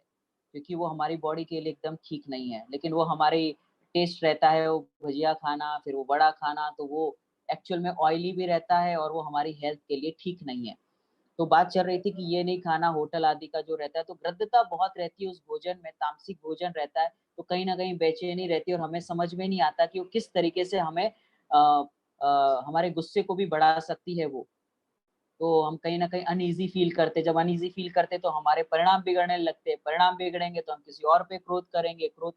क्योंकि वो हमारी बॉडी के लिए एकदम ठीक नहीं है। लेकिन वो हमारी टेस्ट रहता है, वो भुजिया खाना, फिर वो बड़ा खाना, तो वो एक्चुअल में ऑयली भी रहता है और वो हमारी हेल्थ के लिए ठीक नहीं है। तो बात चल रही थी कि ये नहीं खाना, होटल आदि का जो रहता है, तो वृद्धता बहुत रहती है उस भोजन में, तामसिक भोजन रहता है, तो कहीं न कहीं बेचैनी रहती है और हमें समझ में नहीं आता कि वो किस तरीके से हमें हमारे गुस्से को भी बढ़ा सकती है वो। तो हम कहीं न कहीं अनईज़ी फ़ील करते हैं, जब अनईज़ी फ़ील करते हैं तो हमारे परिणाम बिगड़ने लगते हैं, परिणाम बिगड़ेंगे तो हम किसी और पे क्रोध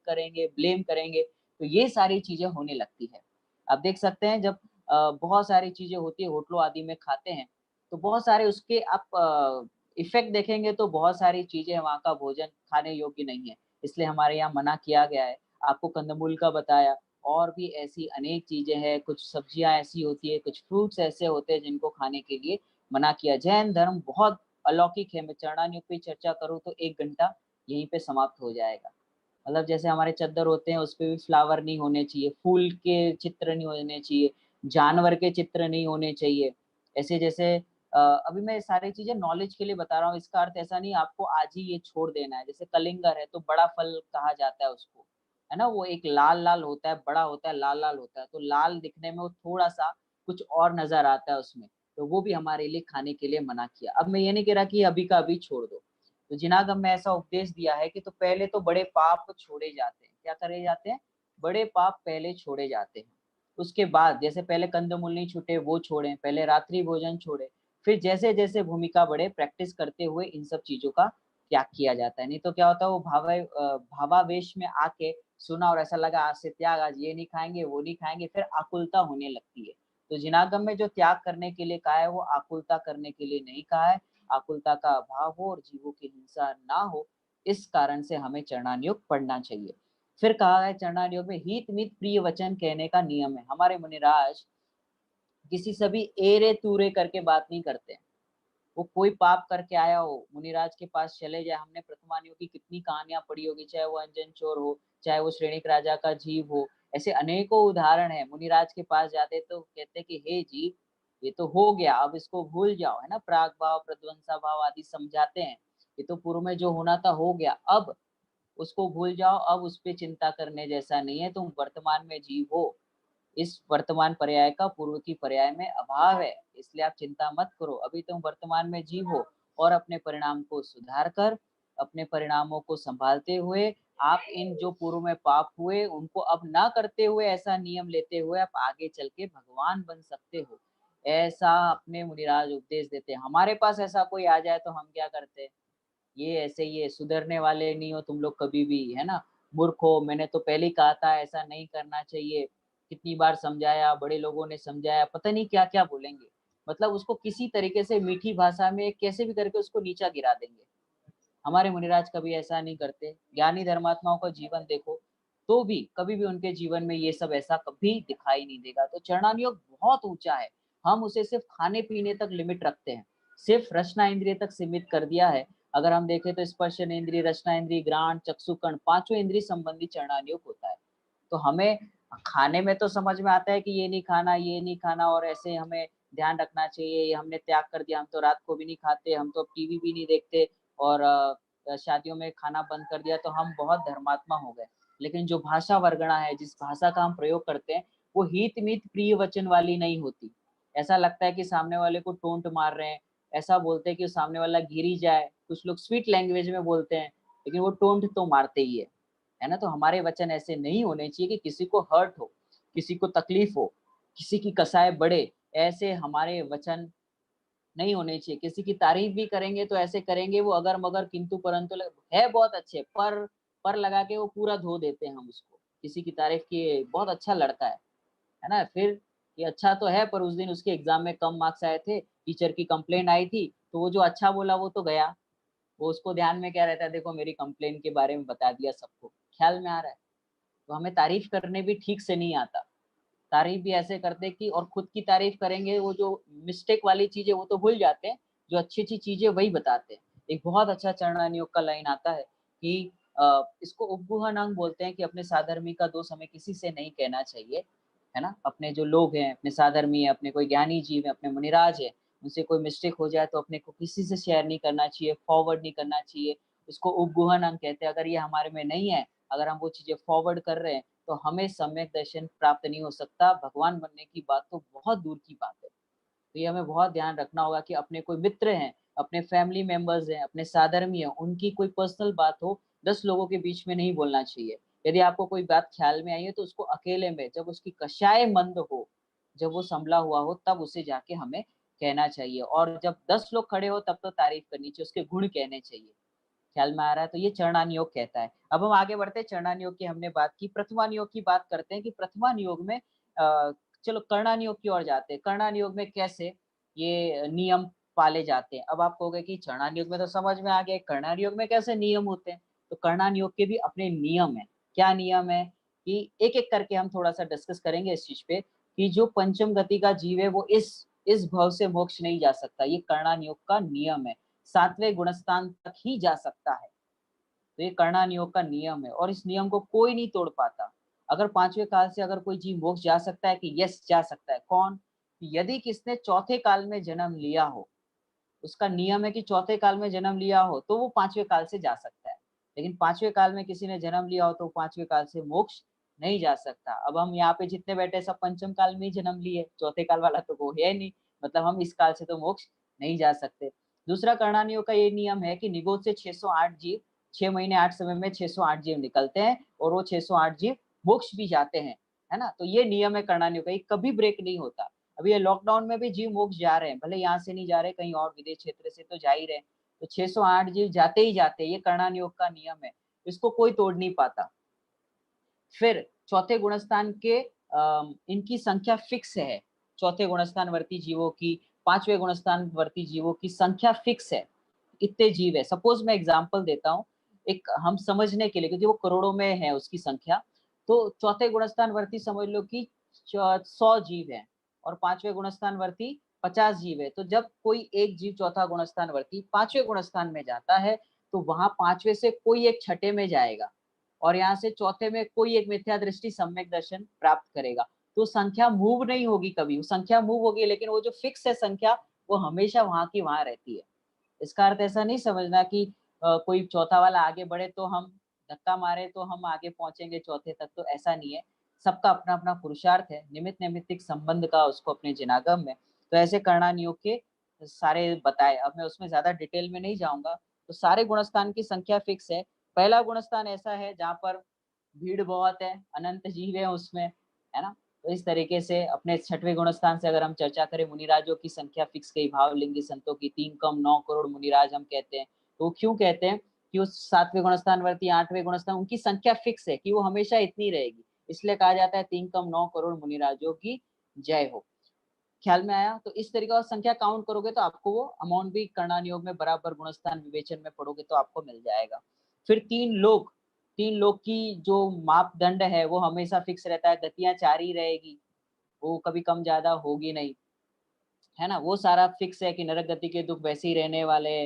करेंगे, ब्लेम करेंगे, तो ये सारी चीज़ें होने लगती है। आप देख सकते हैं जब बहुत सारी चीज़ें होती हैं होटलों आदि में खाते हैं, तो बहुत सारे उसके आप इफ़ेक्ट देखेंगे तो बहुत सारी चीज़ें वहाँ का भोजन खाने योग्य नहीं है, इसलिए हमारे यहाँ मना किया गया है। आपको कंदमूल का बताया और भी ऐसी अनेक चीज़ें हैं, कुछ सब्जियाँ ऐसी होती हैं, कुछ फ्रूट्स ऐसे होते हैं जिनको खाने के लिए मना किया। जैन धर्म बहुत अलौकिक है, मैं चरणायुग पे चर्चा करूँ तो 1 घंटा यहीं पे समाप्त हो जाएगा। मतलब जैसे हमारे चद्दर होते हैं, उसपे भी फ्लावर नहीं होने चाहिए, फूल के चित्र नहीं होने चाहिए, जानवर के चित्र नहीं होने चाहिए। ऐसे जैसे अभी मैं सारी चीज़ें नॉलेज के लिए बता रहा हूँ, इसका अर्थ ऐसा नहीं आपको आज ही ये छोड़ देना है। जैसे कलिंगर है, तो बड़ा फल कहा जाता है उसको, है ना? वो एक लाल-लाल होता है, बड़ा होता है, लाल-लाल होता है, तो लाल दिखने में वो थोड़ा-सा कुछ और नज़र आता है उसमें। तो वो भी हमारे लिए खाने के लिए मना किया। अब मैं ये नहीं कह रहा कि अभी का अभी छोड़ दो। तो जिनागम में ऐसा उपदेश दिया है कि तो पहले तो बड़े पाप छोड़े जाते हैं। क्या करे जाते हैं? बड़े पाप पहले छोड़े जाते हैं। उसके बाद जैसे पहले कंदमूल नहीं छूटे वो छोड़ें, पहले रात्रि भोजन छोड़ें, फिर जैसे-जैसे भूमिका बढ़े प्रैक्टिस करते हुए इन सब चीज़ों का त्याग किया जाता है। नहीं तो क्या होता है वो भावावेश में आके सुना और ऐसा लगा आज से त्याग, आज ये नहीं खाएँगे, वो नहीं खाएँगे, फिर आकुलता होने लगती है। तो जिनागम में जो त्याग करने के लिए कहा है वो आकुलता करने के लिए नहीं कहा है। आकुलता का अभाव हो और जीवों की हिंसा ना हो, इस कारण से हमें चरणानुयोग पढ़ना चाहिए। फिर कहा है चरणानुयोग में हित मित प्रिय वचन कहने का नियम है। हमारे मुनिराज किसी से भी एरे-तूरे करके बात नहीं करते हैं। वो कोई पाप करके आया हो, मुनिराज के पास चले जाए, हमने प्रथमानियों की कितनी कहानियाँ पढ़ी होगी, चाहे वो अंजन चोर हो, चाहे वो श्रेणिक राजा का जीव हो, ऐसे अनेकों उदाहरण हैं। मुनिराज के पास जाते तो कहते कि हे जीव, ये तो हो गया, अब इसको भूल जाओ, है ना? प्राग भाव, प्रध्वंसा भाव आदि समझाते हैं। ये तो पूर्व में जो होना था हो गया, अब उसको भूल जाओ, अब उस पे चिंता करने जैसा नहीं है, तुम वर्तमान में जीव हो। इस वर्तमान पर्याय का पूर्व की पर्याय में अभाव है, इसलिए आप चिंता मत करो। अभी तुम वर्तमान में जीव हो और अपने परिणाम को सुधार कर, अपने परिणामों को सँभालते हुए, आप इन जो पूर्व में पाप हुए, उनको अब ना करते हुए ऐसा नियम लेते हुए आप आगे चल के भगवान बन सकते हो। ऐसा अपने मुनिराज उपदेश देते हैं। हमारे पास ऐसा कोई आ जाए तो हम क्या करते हैं? ये ऐसे ही है, सुधरने वाले नहीं हो तुम लोग कभी भी, है ना? मूर्ख हो, मैंने तो पहले ही कहा था ऐसा नहीं करना चाहिए। कितनी बार समझाया, बड़े लोगों ने समझाया, पता नहीं क्या-क्या बोलेंगे। मतलब उसको किसी तरीके से मीठी भाषा में कैसे भी करके उसको नीचा गिरा देंगे। हमारे मुनिराज कभी ऐसा नहीं करते। ज्ञानी धर्मात्माओं का जीवन देखो, तो भी कभी भी उनके जीवन में ये सब ऐसा कभी दिखाई नहीं देगा। तो चरणानुयोग बहुत ऊँचा है। हम उसे सिर्फ़ खाने-पीने तक लिमिट रखते हैं। सिर्फ़ रसना इंद्रिय तक सीमित कर दिया है। अगर हम देखें तो स्पर्शनेंद्रिय, रसनाएंद्रिय, घ्राण, चक्षुकर्ण पाँचों इंद्रिय संबंधी चरणानुयोग होता है। तो हमें खाने में तो समझ में आता है कि ये नहीं खाना, ये नहीं खाना और ऐसे हमें ध्यान रखना चाहिए, ये हमने त्याग कर दिया, हम तो रात को भी नहीं खाते, हम तो अब टीवी भी नहीं देखते और शादियों में खाना बंद कर दिया तो हम बहुत धर्मात्मा हो गए। लेकिन जो भाषा वर्गणा है, जिस भाषा का हम प्रयोग करते हैं, वो हित-मित प्रिय वचन वाली नहीं होती। ऐसा लगता है कि सामने वाले को टोंट मार रहे हैं, ऐसा बोलते हैं कि सामने वाला गिर ही जाए, कुछ लोग स्वीट लैंग्वेज में बोलते हैं, लेकिन वो टोंट तो मारते ही है ना? तो हमारे वचन ऐसे नहीं होने चाहिए कि किसी को हर्ट हो, किसी को तकलीफ हो, किसी की कसाय बढ़े, ऐसे हमारे वचन नहीं होने चाहिए। किसी की तारीफ़ भी करेंगे तो ऐसे करेंगे वो अगर-मगर किंतु-परंतु है बहुत अच्छे, पर लगा के वो पूरा धो देते हैं हम उसको। किसी की तारीफ़ की बहुत अच्छा लड़का है ना? फिर ये अच्छा तो है पर उस दिन उसके एग्ज़ाम में कम मार्क्स आए थे, टीचर की कंप्लेंट आई थी, तो वो जो अच्छा बोला वो तो गया। वो उसको ध्यान में क्या रहता है देखो मेरी कंप्लेन के बारे में बता दिया सबको, ख़्याल में आ रहा है। तो हमें तारीफ़ करने भी ठीक से नहीं आता। तारीफ़ भी ऐसे करते हैं कि और खुद की तारीफ़ करेंगे वो जो मिस्टेक वाली चीज़ें वो तो भूल जाते हैं, जो अच्छी-अच्छी चीज़ें वही बताते हैं। एक बहुत अच्छा चरणान योग का लाइन आता है कि इसको उपगुहा नाम बोलते हैं कि अपने साधर्मी का दोष हमें किसी से नहीं कहना चाहिए, है ना? अपने जो लोग हैं, अपने साधर्मी हैं, अपने कोई ज्ञानी जीव हैं, अपने मुनिराज हैं, उनसे कोई मिस्टेक हो जाए तो अपने को किसी से शेयर नहीं करना चाहिए, फॉरवर्ड नहीं करना चाहिए। इसको उपगुहन हम कहते हैं। अगर ये हमारे में नहीं है, अगर हम वो चीज़ें फॉरवर्ड कर रहे हैं, तो हमें सम्यक दर्शन प्राप्त नहीं हो सकता। भगवान बनने की बात तो बहुत दूर की बात है। तो ये हमें बहुत ध्यान रखना होगा कि अपने कोई मित्र हैं, अपने फैमिली मेंबर्स हैं, अपने साधर्मी हैं, उनकी कोई पर्सनल बात हो, 10 लोगों के बीच में नहीं बोलना चाहिए। यदि आपको कोई बात ख्याल में आई है, तो उसको अकेले में जब उसकी कषाय मंद हो, जब वो संभला हुआ हो, तब उसे जाके हमें कहना चाहिए और जब 10 लोग खड़े हो, तब तो तारीफ़ करनी चाहिए, उसके गुण कहने चाहिए। ख्याल में आ रहा है? तो ये चरणान योग कहता है। अब हम आगे बढ़ते हैं, चरणान योग की हमने बात की, प्रथमान योग की बात करते हैं कि प्रथमान योग में चलो कर्णान योग की ओर जाते हैं। कर्णान योग में कैसे ये नियम पाले जाते हैं? अब आप कहोगे कि चरणान योग में तो समझ में आ गया, कर्णान योग में कैसे नियम होते हैं? तो कर्णान योग के भी अपने नियम हैं। क्या नियम है? कि एक-एक करके हम थोड़ा-सा डिस्कस करेंगे इस चीज़ पे कि जो पंचम गति का जीव है, वो इस भव से मोक्ष नहीं जा सकता। ये कर्णान योग का नियम है। 7वें गुणस्थान तक ही जा सकता है। तो ये कर्णान योग का नियम है और इस नियम को कोई नहीं तोड़ पाता। अगर 5वें काल से अगर कोई जीव मोक्ष जा सकता है कि यस जा सकता है, कौन? यदि किसने चौथे काल में जन्म लिया हो, उसका नियम है कि चौथे काल में जन्म लिया हो, तो वो 5वें काल से जा सकता है। लेकिन 5वें काल में किसी ने जन्म लिया हो, तो 5वें काल से मोक्ष नहीं जा सकता। अब हम यहाँ पे जितने बैठे हैं, सब पंचम काल में ही जन्म लिए, चौथे काल वाला तो वो है नहीं, मतलब हम इस काल से तो मोक्ष नहीं जा सकते। दूसरा कर्णानियों का ये नियम है कि निगोद से 608 जीव 6 महीने 8 समय में 608 जीव निकलते हैं और वो 608 जीव मोक्ष भी जाते हैं, है ना? तो ये नियम है कर्णानियों का, ये कभी ब्रेक नहीं होता। अभी ये लॉकडाउन में भी जीव मोक्ष जा रहे हैं, भले यहाँ से नहीं जा रहे, कहीं और विदेश क्षेत्र से तो जा ही रहे हैं। तो 608 जीव जाते ही जाते हैं, ये कर्णान योग का नियम है, इसको कोई तोड़ नहीं पाता। फिर चौथे गुणस्थान के इनकी संख्या फिक्स है, चौथे गुणस्थान वर्ती जीवों की, 5वें गुणस्थान वर्ती जीवों की संख्या फिक्स है। इतने जीव है, सपोज़ मैं एग्ज़ाम्पल देता हूँ, एक हम समझने के लिए क्योंकि वो करोड़ों में है उसकी संख्या, तो चौथे गुणस्थान वर्ती समझ लो कि 100 जीव हैं और 5वें गुणस्थान वर्ती 50 जीव है। तो जब कोई एक जीव चौथा गुणस्थान वर्ती 5वें गुणस्थान में जाता है, तो वहाँ 5वें से कोई एक छठे में जाएगा। और यहाँ से चौथे में कोई एक मिथ्या दृष्टि सम्यक दर्शन प्राप्त करेगा। तो संख्या मूव नहीं होगी कभी, वो संख्या मूव होगी लेकिन वो जो फिक्स है संख्या, वो हमेशा वहाँ की वहाँ रहती है। इसका अर्थ ऐसा नहीं समझना कि कोई चौथा वाला आगे बढ़े तो हम धक्का मारे तो हम आगे पहुँचेंगे चौथे तक, तो ऐसा नहीं है। सबका अपना-अपना पुरुषार्थ है, निमित्त नैमित्तिक संबंध का उसको अपने जिनागम में। तो ऐसे कर्णान योग के सारे बताए, अब मैं उसमें ज़्यादा डिटेल में नहीं जाऊँगा। तो सारे गुणस्थान की संख्या फिक्स है। पहला गुणस्थान ऐसा है जहाँ पर भीड़ बहुत है, अनंत जीव है उसमें, है ना? तो इस तरीके से अपने 6वें गुणस्थान से अगर हम चर्चा करें मुनिराजों की संख्या फिक्स गई भावलिंगी संतों की 3 कम 9 करोड़ मुनिराज हम कहते हैं। तो वो क्यों कहते हैं कि उस 7वें गुणस्थान वर्ती 8वें गुणस्थान उनकी संख्या फिक्स है कि वो हमेशा इतनी रहेगी। इसलिए कहा जाता है 3 कम 9 करोड़ मुनिराजों की जय हो। ख्याल में आया? तो इस तरीके और संख्या काउंट करोगे तो आपको वो अमाउंट भी कर्णान योग में बराबर गुणस्थान विवेचन में पढ़ोगे तो आपको मिल जाएगा। फिर 3 लोग की जो मापदंड है वो हमेशा फिक्स रहता है, गतियाँ 4 ही रहेगी, वो कभी कम ज़्यादा होगी नहीं। है ना? वो सारा फिक्स है कि नरक गति के दुःख वैसे ही रहने वाले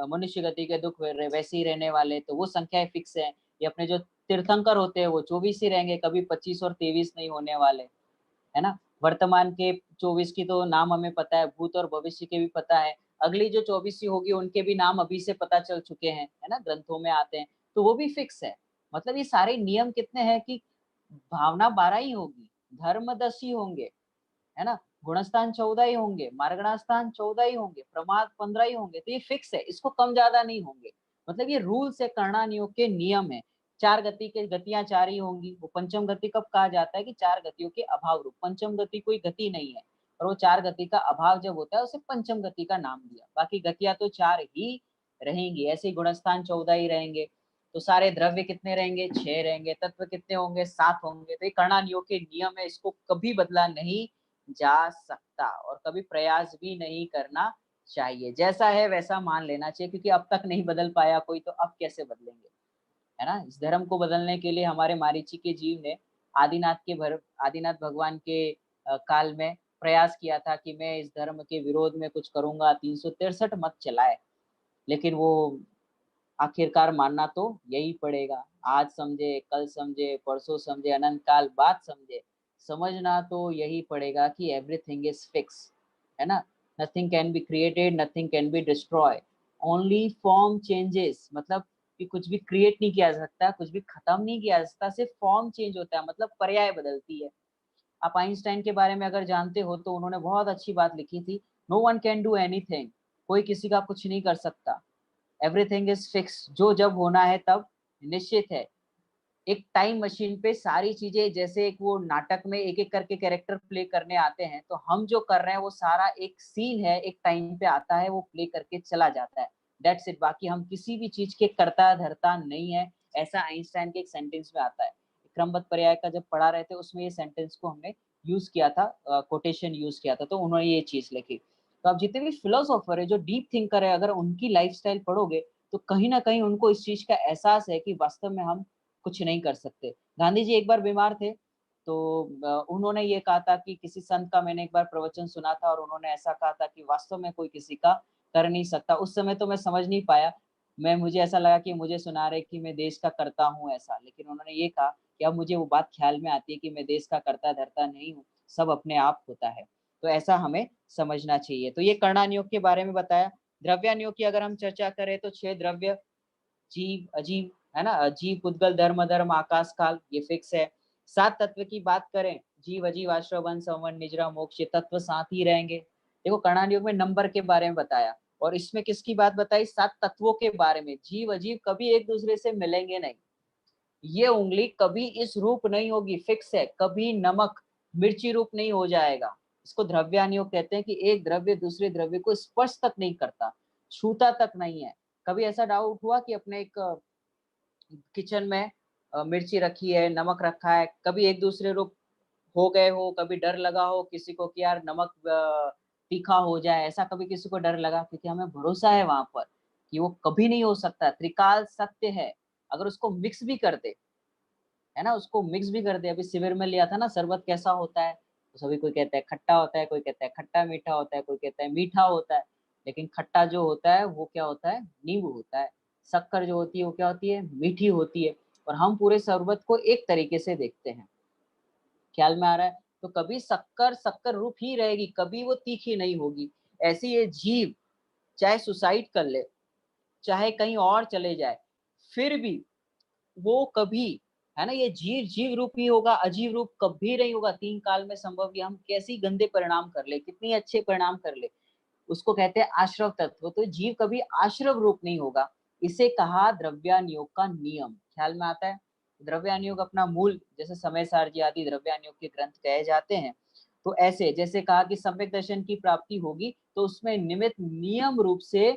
मनुष्य गति के दुःख वैसे ही रहने वाले, तो वो संख्याएँ फिक्स हैं। ये अपने जो तीर्थंकर होते हैं वो 24 ही रहेंगे, कभी 25 और 23 नहीं होने वाले, है ना? वर्तमान के 24 की तो नाम हमें पता है, भूत और भविष्य के भी पता है। अगली जो 24वीं होगी उनके भी नाम अभी से पता चल चुके हैं, है ना? ग्रंथों में आते हैं, तो वो भी फिक्स है। मतलब ये सारे नियम कितने हैं कि भावना 12 ही होगी, धर्म 10 ही होंगे, है ना? गुणस्थान 14 ही होंगे, मार्गणास्थान 14 ही होंगे, प्रमाद 15 ही होंगे, तो ये फिक्स है, इसको कम ज़्यादा नहीं होंगे। मतलब ये रूल्स है, कर्णान योग के नियम है। 4 गति के गतियाँ 4 ही होंगी, वो पंचम गति कब कहा जाता है कि 4 गतियों के अभाव रूप, पंचम गति कोई गति नहीं है और वो 4 गति का अभाव जब होता है उसे पंचम गति का नाम दिया। बाकी गतियाँ तो 4 ही रहेंगी, ऐसे ही गुणस्थान 14 ही रहेंगे। तो सारे द्रव्य कितने रहेंगे? 6 रहेंगे, तत्व कितने होंगे? 7 होंगे। तो ये कर्णान योग के नियम है, इसको कभी बदला नहीं जा सकता और कभी प्रयास भी नहीं करना चाहिए। जैसा है वैसा मान लेना चाहिए क्योंकि अब तक नहीं बदल पाया कोई तो अब कैसे बदलेंगे, है ना? इस धर्म को बदलने के लिए हमारे मारीची के जीव ने आदिनाथ भगवान के काल में प्रयास किया था कि मैं इस धर्म के विरोध में कुछ करूँगा, 363 मत चलाए। लेकिन वो आखिरकार मानना तो यही पड़ेगा। आज समझे, कल समझे, परसों समझे, अनंत काल बाद समझे, समझना तो यही पड़ेगा कि एवरीथिंग इज फिक्स, है ना? Nothing can be created, nothing can be destroy, only form changes. मतलब कि कुछ भी क्रिएट नहीं किया जा सकता, कुछ भी खत्म नहीं किया जा सकता, सिर्फ फॉर्म चेंज होता है, मतलब पर्याय बदलती है। आप आइंस्टाइन के बारे में अगर जानते हो तो उन्होंने बहुत अच्छी बात लिखी थी, no one can do anything, कोई किसी का कुछ नहीं कर सकता, एवरीथिंग इज फिक्स, जो जब होना है तब निश्चित है। एक टाइम मशीन पे सारी चीजें, जैसे एक वो नाटक में एक एक करके कैरेक्टर प्ले करने आते हैं, तो हम जो कर रहे हैं वो सारा एक सीन है, एक टाइम पे आता है, वो प्ले करके चला जाता है, दैट्स इट। बाकी हम किसी भी चीज के करता धरता नहीं है, ऐसा आइंस्टाइन के एक सेंटेंस में आता है। क्रमबद्ध पर्याय का जब पढ़ा रहे थे उसमें ये सेंटेंस को हमने यूज किया था, कोटेशन यूज किया था, तो उन्होंने ये चीज लिखी। तो आप जितने भी फिलोसोफर है जो डीप थिंकर है, अगर उनकी लाइफस्टाइल पढ़ोगे तो कहीं ना कहीं उनको इस चीज का एहसास है कि वास्तव में हम कुछ नहीं कर सकते। गांधी जी एक बार बीमार थे, तो उन्होंने ये कहा था कि किसी संत का मैंने एक बार प्रवचन सुना था और उन्होंने ऐसा कहा था कि वास्तव में कोई किसी का कर नहीं सकता। उस समय तो मैं समझ नहीं पाया, मुझे ऐसा लगा कि मुझे सुना रहे कि मैं देश का करता हूँ ऐसा, लेकिन उन्होंने ये कहा कि अब मुझे वो बात ख्याल में आती है कि मैं देश का करता धरता नहीं हूँ, सब अपने आप होता है। तो ऐसा हमें समझना चाहिए। तो ये कर्णानियोग के बारे में बताया। द्रव्यानियोग की अगर हम चर्चा करें तो 6 द्रव्य, जीव अजीव, है ना, जीव पुद्गल धर्म अधर्म आकाश काल, ये फिक्स है। 7 तत्व की बात करें, जीव अजीव आश्रव वन संवन निजरा मोक्ष, ये तत्व साथ ही रहेंगे। देखो कर्णान योग में नंबर के बारे में बताया, और इसमें किसकी बात बताई? 7 तत्वों के बारे में। जीव अजीव कभी एक दूसरे से मिलेंगे नहीं, ये उंगली कभी इस रूप नहीं होगी, फिक्स है, कभी नमक मिर्ची रूप नहीं हो जाएगा। इसको द्रव्यानुयोग कहते हैं कि एक द्रव्य दूसरे द्रव्य को स्पर्श तक नहीं करता, छूता तक नहीं है। कभी ऐसा डाउट हुआ कि अपने एक किचन में मिर्ची रखी है, नमक रखा है, कभी एक दूसरे रूप हो गए हो, कभी डर लगा हो किसी को कि यार नमक तीखा हो जाए, ऐसा कभी किसी को डर लगा? क्योंकि हमें भरोसा है वहां पर कि वो कभी नहीं हो सकता, त्रिकाल सत्य है। अगर उसको मिक्स भी कर दे, है ना, उसको मिक्स भी कर दे, अभी शिविर में लिया था ना शरबत कैसा होता है, तो सभी कोई कहता है खट्टा होता है, कोई कहता है खट्टा मीठा होता है, कोई कहता है मीठा होता है। लेकिन खट्टा जो होता है वो क्या होता है? नींबू होता है। शक्कर जो होती है वो क्या होती है? मीठी होती है। और हम पूरे शरबत को एक तरीके से देखते हैं, ख्याल में आ रहा है? तो कभी शक्कर शक्कर रूप ही रहेगी, कभी वो तीखी नहीं होगी। ऐसी ये जीव चाहे सुसाइड कर ले, चाहे कहीं और चले जाए, फिर भी वो कभी, है ना, ये जीव जीव रूप ही होगा, अजीव रूप कभी नहीं होगा। 3 काल में संभव कि हम कैसी गंदे परिणाम कर ले, कितनी अच्छे परिणाम कर ले, उसको कहते हैं आश्रव तत्व। तो जीव कभी आश्रव रूप नहीं होगा। इसे कहा द्रव्यानुयोग का नियम। ख्याल में आता है? द्रव्यानुयोग अपना मूल, जैसे समय सारजी आदि द्रव्यानुयोग के ग्रंथ कहे जाते हैं, तो ऐसे जैसे कहा कि सम्यक दर्शन की प्राप्ति होगी तो उसमें निमित्त नियम रूप से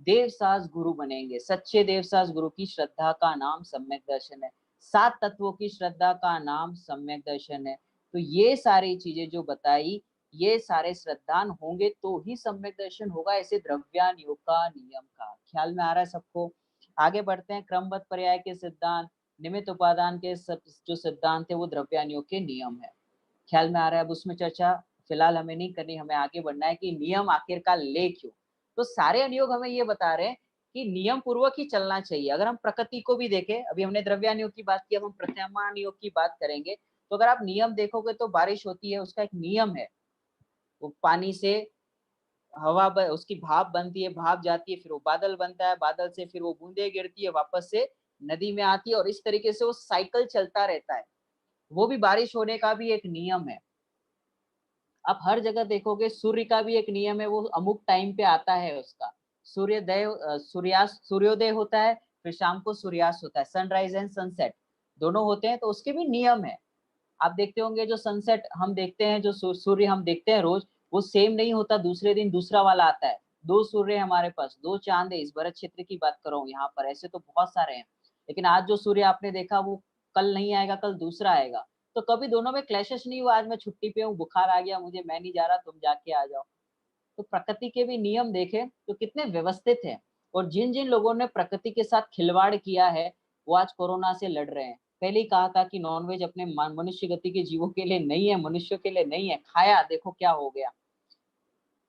देवसास गुरु बनेंगे। सच्चे देवसास गुरु की श्रद्धा का नाम सम्यक दर्शन है। 7 तत्वों की श्रद्धा का नाम सम्यक दर्शन है। तो ये सारी चीजें जो बताई, ये सारे श्रद्धान होंगे तो ही सम्यक दर्शन होगा, ऐसे द्रव्यान योग का नियम का। ख्याल में आ रहा है सबको? आगे बढ़ते हैं। क्रमबद्ध पर्याय के सिद्धांत, निमित्त उपादान के सब जो सिद्धांत है वो द्रव्यान योग के नियम है। ख्याल में आ रहा है? अब उसमें चर्चा फिलहाल हमें नहीं करनी, हमें आगे बढ़ना है कि नियम आखिरकार ले क्यों। तो सारे अनुयोग हमें ये बता रहे हैं कि नियम पूर्वक ही चलना चाहिए। अगर हम प्रकृति को भी देखें, अभी हमने द्रव्यानुयोग की बात की, अब हम प्रत्यानुयोग की बात करेंगे। तो अगर आप नियम देखोगे तो बारिश होती है, उसका एक नियम है। वो पानी से उसकी भाप बनती है, भाप जाती है, फिर वो बादल बनता है, बादल से फिर वो बूंदे गिरती है, वापस से नदी में आती है, और इस तरीके से वो साइकिल चलता रहता है। वो भी बारिश होने का भी एक नियम है। आप हर जगह देखोगे सूर्य का भी एक नियम है, वो अमुक टाइम पे आता है उसका। सूर्यास्त, सूर्योदय होता है, फिर शाम को सूर्यास्त होता है, सनराइज एंड सनसेट दोनों होते हैं, तो उसके भी नियम है। आप देखते होंगे जो सनसेट हम देखते हैं, जो सूर्य हम देखते हैं रोज, वो सेम नहीं होता, दूसरे दिन दूसरा वाला आता है। 2 सूर्य है हमारे पास, 2 चांद है, इस भरत क्षेत्र की बात कर रहा हूँ यहाँ पर, ऐसे तो बहुत सारे हैं। लेकिन आज जो सूर्य आपने देखा वो कल नहीं आएगा, कल दूसरा आएगा। तो कभी दोनों में क्लैशेस नहीं हुआ, आज मैं छुट्टी पे हूँ, बुखार आ गया मुझे, मैं नहीं जा रहा, तुम जाके आ जाओ। तो प्रकृति के भी नियम देखें तो कितने व्यवस्थित हैं। और जिन जिन लोगों ने प्रकृति के साथ खिलवाड़ किया है वो आज कोरोना से लड़ रहे हैं। पहले ही कहा था कि नॉनवेज अपने मनुष्य गति के जीवों के लिए नहीं है, मनुष्यों के लिए नहीं है, खाया देखो क्या हो गया।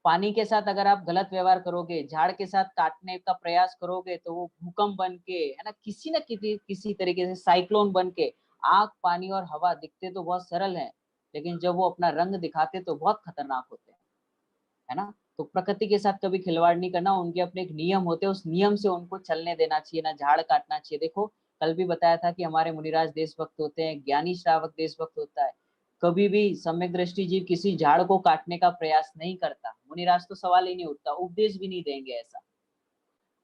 पानी के साथ अगर आप गलत व्यवहार करोगे, झाड़ के साथ काटने का प्रयास करोगे तो वो भूकंप बन के, है ना, किसी न किसी तरीके से साइक्लोन बन के, आग, पानी और हवा दिखते तो बहुत सरल हैं, लेकिन जब वो अपना रंग दिखाते तो बहुत खतरनाक होते हैं, है ना? तो प्रकृति के साथ कभी खिलवाड़ नहीं करना, उनके अपने एक नियम होते हैं, उस नियम से उनको चलने देना चाहिए, ना झाड़ काटना चाहिए। देखो, कल भी बताया था कि हमारे मुनिराज देशभक्त होते हैं, ज्ञानी श्रावक देशभक्त होता है। कभी भी सम्यक दृष्टि जीव किसी झाड़ को काटने का प्रयास नहीं करता। मुनिराज तो सवाल ही नहीं उठता, उपदेश भी नहीं देंगे ऐसा।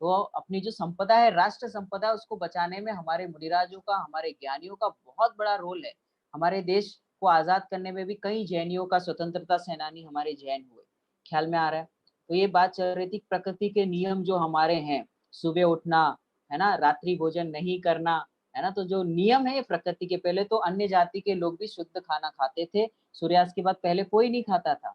तो अपनी जो संपदा है, राष्ट्र संपदा, उसको बचाने में हमारे मुनिराजों का, हमारे ज्ञानियों का बहुत बड़ा रोल है। हमारे देश को आज़ाद करने में भी कई जैनियों का, स्वतंत्रता सेनानी हमारे जैन हुए। ख्याल में आ रहा है? तो ये बात चल रही थी प्रकृति के नियम जो हमारे हैं, सुबह उठना, है ना? रात्रि भोजन नहीं करना, है ना? तो जो नियम है ये प्रकृति के, पहले तो अन्य जाति के लोग भी शुद्ध खाना खाते थे। सूर्यास्त के बाद पहले कोई नहीं खाता था।